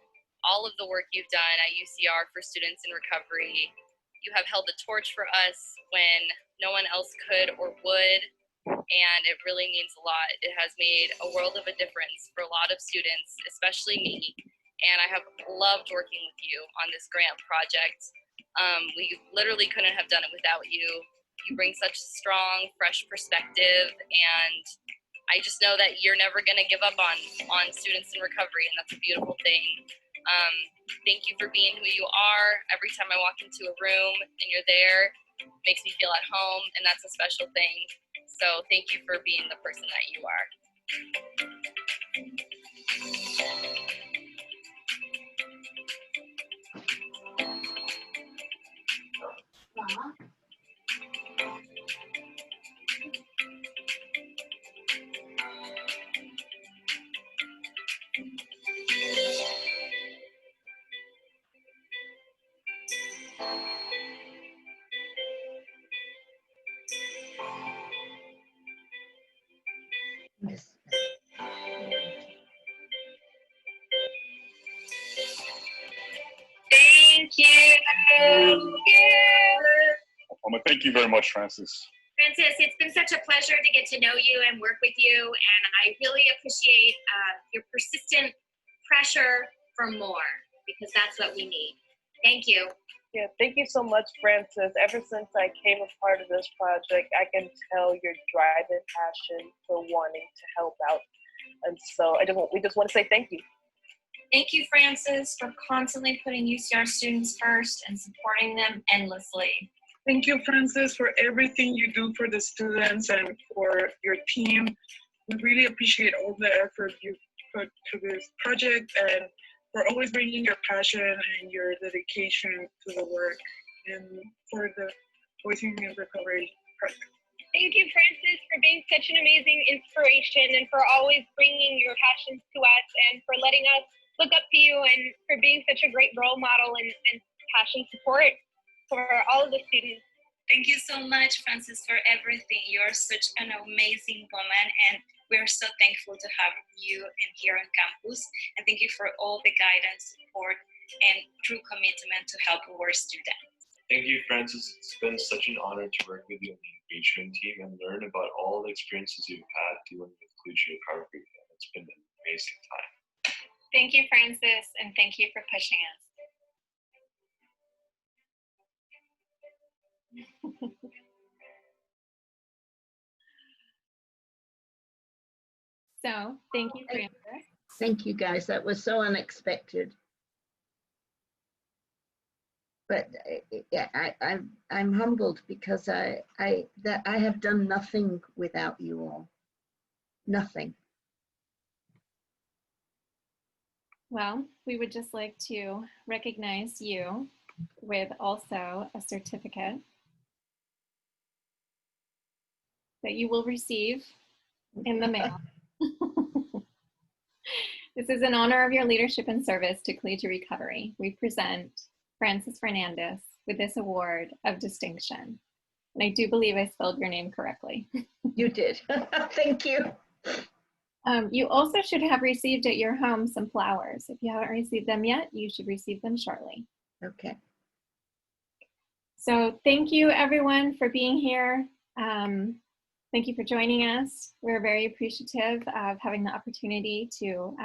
all of the work you've done at UCR for students in recovery. You have held the torch for us when no one else could or would, and it really means a lot. It has made a world of a difference for a lot of students, especially me, and I have loved working with you on this grant project. We literally couldn't have done it without you. You bring such strong, fresh perspective, and I just know that you're never going to give up on students in recovery, and that's a beautiful thing. Thank you for being who you are. Every time I walk into a room and you're there, it makes me feel at home, and that's a special thing. So thank you for being the person that you are. Yes. Thank you. Thank you very much, Francis. Francis, it's been such a pleasure to get to know you and work with you, and I really appreciate your persistent pressure for more, because that's what we need. Thank you. Yeah, thank you so much, Francis. Ever since I came a part of this project, I can tell your drive and passion for wanting to help out. And so we just want to say thank you. Thank you, Francis, for constantly putting UCR students first and supporting them endlessly. Thank you, Francis, for everything you do for the students and for your team. We really appreciate all the effort you put to this project and for always bringing your passion and your dedication to the work and for the Voicing in Recovery project. Thank you, Francis, for being such an amazing inspiration and for always bringing your passions to us and for letting us look up to you and for being such a great role model and passion support for all of the students. Thank you so much, Francis, for everything. You're such an amazing woman, and we're so thankful to have you in here on campus. And thank you for all the guidance, support, and true commitment to help our students. Thank you, Francis. It's been such an honor to work with you on the engagement team and learn about all the experiences you've had dealing with collegiate recovery. It's been an amazing time. Thank you, Francis, and thank you for pushing us. So, thank you, Francis. Thank you, guys. That was so unexpected. But yeah, I'm humbled because I have done nothing without you all. Nothing. Well, we would just like to recognize you with also a certificate that you will receive in the mail. This is in honor of your leadership and service to collegiate recovery. We present Francis Fernandez with this award of distinction. And I do believe I spelled your name correctly. You did. Thank you. You also should have received at your home some flowers. If you haven't received them yet, you should receive them shortly. Okay. So thank you everyone for being here. Thank you for joining us. We're very appreciative of having the opportunity to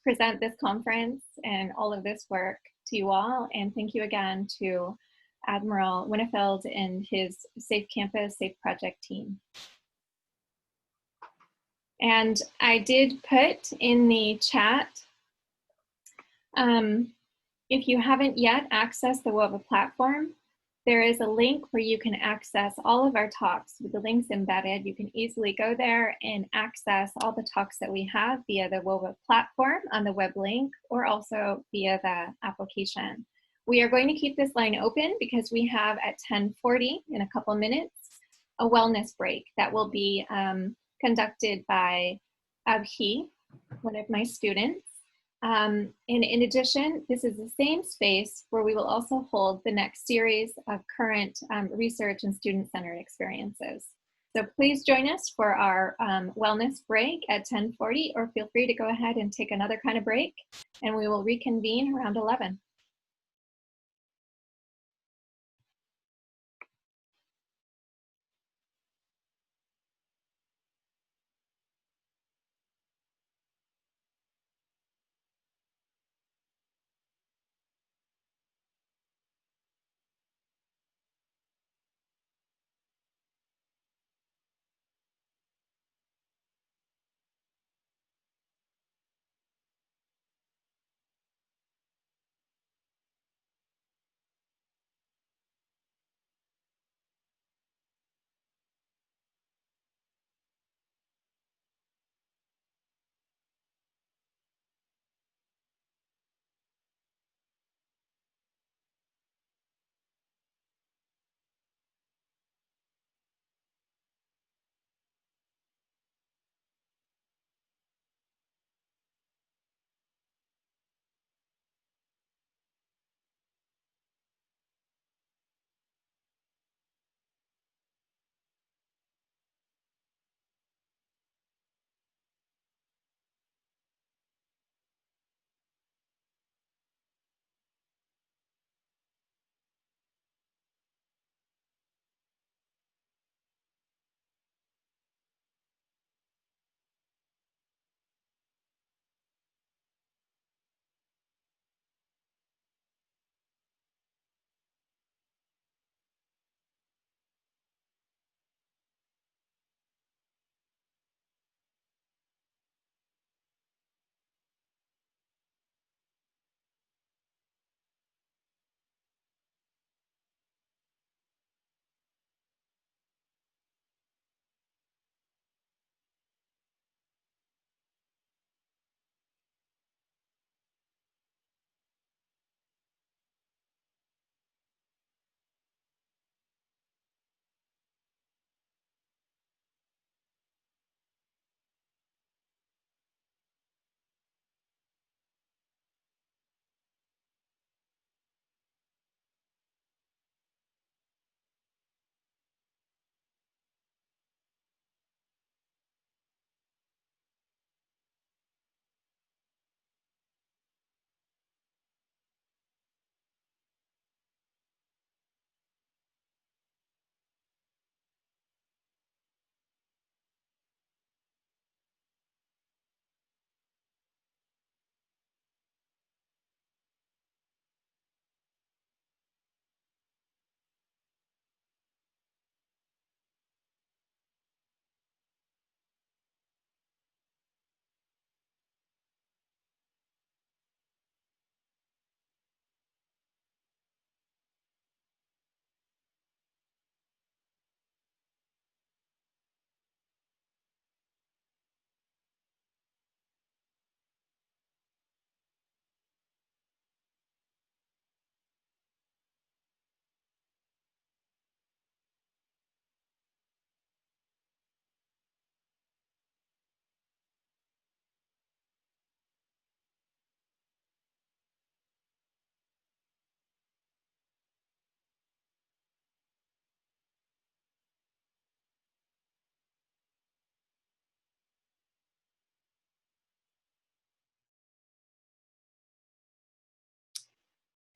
present this conference and all of this work to you all. And thank you again to Admiral Winnefeld and his Safe Campus, Safe Project team. And I did put in the chat, if you haven't yet accessed the WOVA platform, there is a link where you can access all of our talks with the links embedded. You can easily go there and access all the talks that we have via the WOVA platform on the web link or also via the application. We are going to keep this line open because we have at 10:40 in a couple minutes a wellness break that will be conducted by Abhi, one of my students. And in addition, this is the same space where we will also hold the next series of current research and student-centered experiences. So please join us for our wellness break at 10:40, or feel free to go ahead and take another kind of break, and we will reconvene around 11.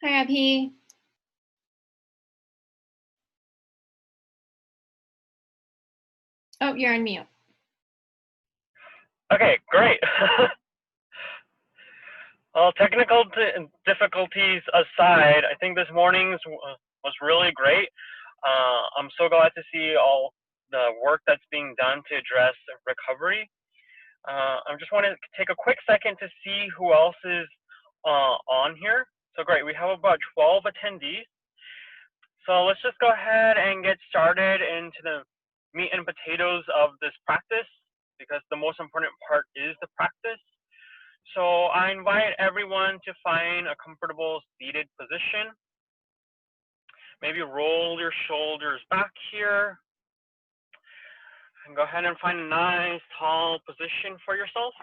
Hi, Abhi. Oh, you're on mute. Okay, great. Well, technical difficulties aside, I think this morning's was really great. I'm so glad to see all the work that's being done to address recovery. I just want to take a quick second to see who else is on here. So great, we have about 12 attendees. So let's just go ahead and get started into the meat and potatoes of this practice, because the most important part is the practice. So I invite everyone to find a comfortable seated position. Maybe roll your shoulders back here. And go ahead and find a nice tall position for yourself.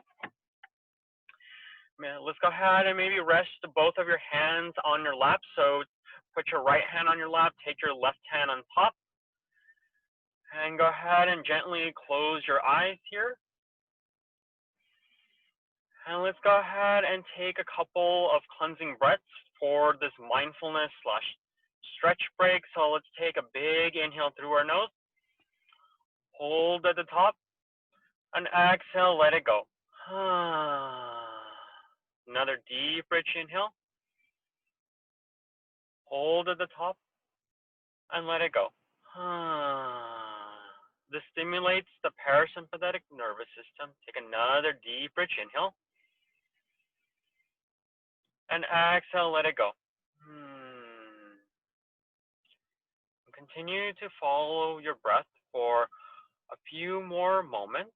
Let's go ahead and maybe rest both of your hands on your lap. So put your right hand on your lap, take your left hand on top. And go ahead and gently close your eyes here. And let's go ahead and take a couple of cleansing breaths for this mindfulness / stretch break. So let's take a big inhale through our nose. Hold at the top. And exhale, let it go. Another deep, rich inhale. Hold at the top. And let it go. This stimulates the parasympathetic nervous system. Take another deep, rich inhale. And exhale, let it go. Continue to follow your breath for a few more moments.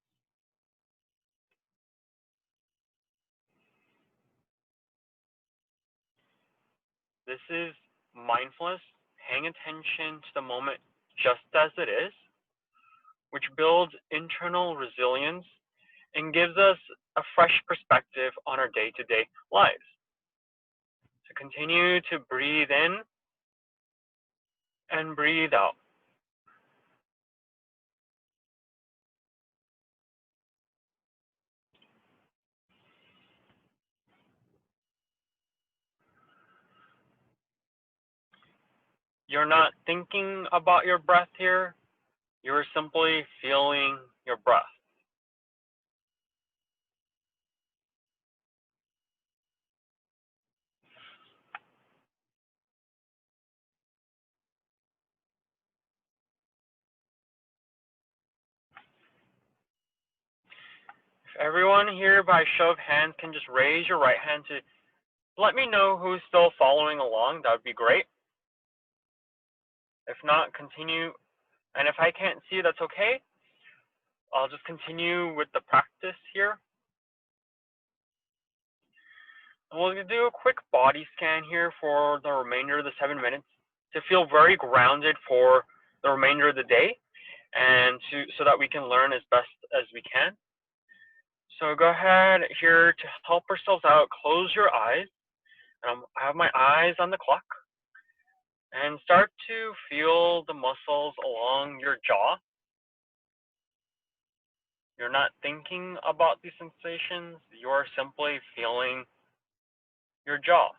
This is mindfulness, paying attention to the moment just as it is, which builds internal resilience and gives us a fresh perspective on our day-to-day lives. So continue to breathe in and breathe out. You're not thinking about your breath here. You're simply feeling your breath. If everyone here by show of hands can just raise your right hand to let me know who's still following along, that would be great. If not, continue. And if I can't see, that's okay. I'll just continue with the practice here. And we'll do a quick body scan here for the remainder of the 7 minutes to feel very grounded for the remainder of the day, and so that we can learn as best as we can. So go ahead here to help ourselves out, close your eyes. I have my eyes on the clock. And start to feel the muscles along your jaw. You're not thinking about these sensations. You're simply feeling your jaw.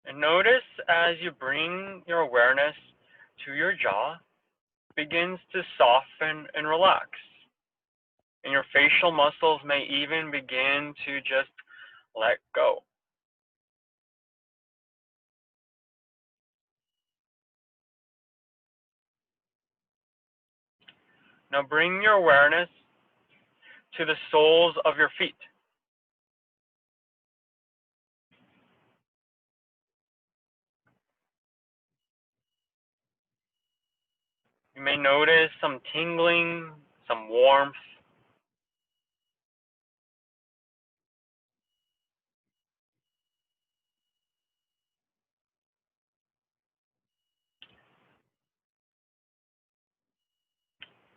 And notice as you bring your awareness to your jaw, it begins to soften and relax. And your facial muscles may even begin to just let go. Now bring your awareness to the soles of your feet. You may notice some tingling, some warmth.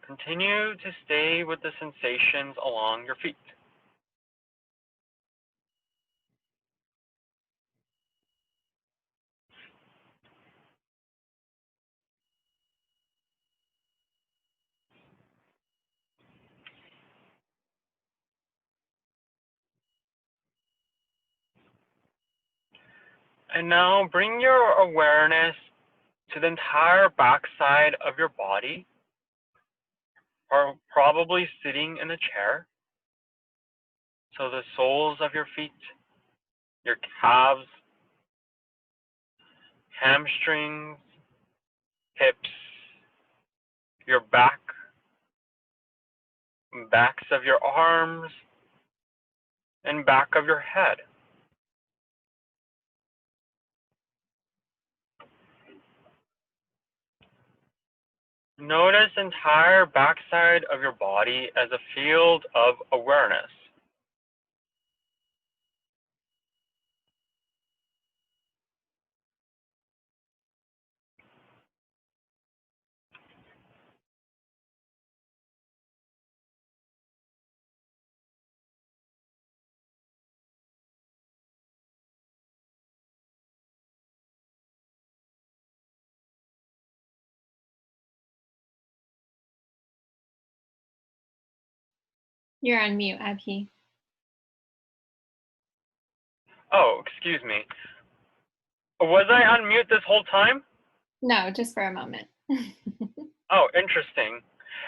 Continue to stay with the sensations along your feet. And now bring your awareness to the entire backside of your body, or probably sitting in a chair. So the soles of your feet, your calves, hamstrings, hips, your back, backs of your arms, and back of your head. Notice the entire backside of your body as a field of awareness. You're on mute, Abhi. Oh, excuse me. Was I on mute this whole time? No, just for a moment. Oh, interesting.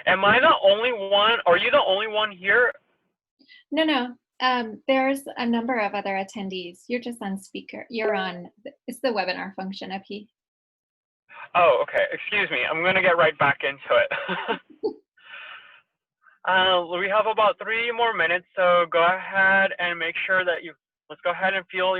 Am I the only one? Are you the only one here? No. There's a number of other attendees. You're just on speaker. You're on, it's the webinar function, Abhi. Oh, okay. Excuse me. I'm going to get right back into it. We have about 3 more minutes, so go ahead and make sure that let's go ahead and feel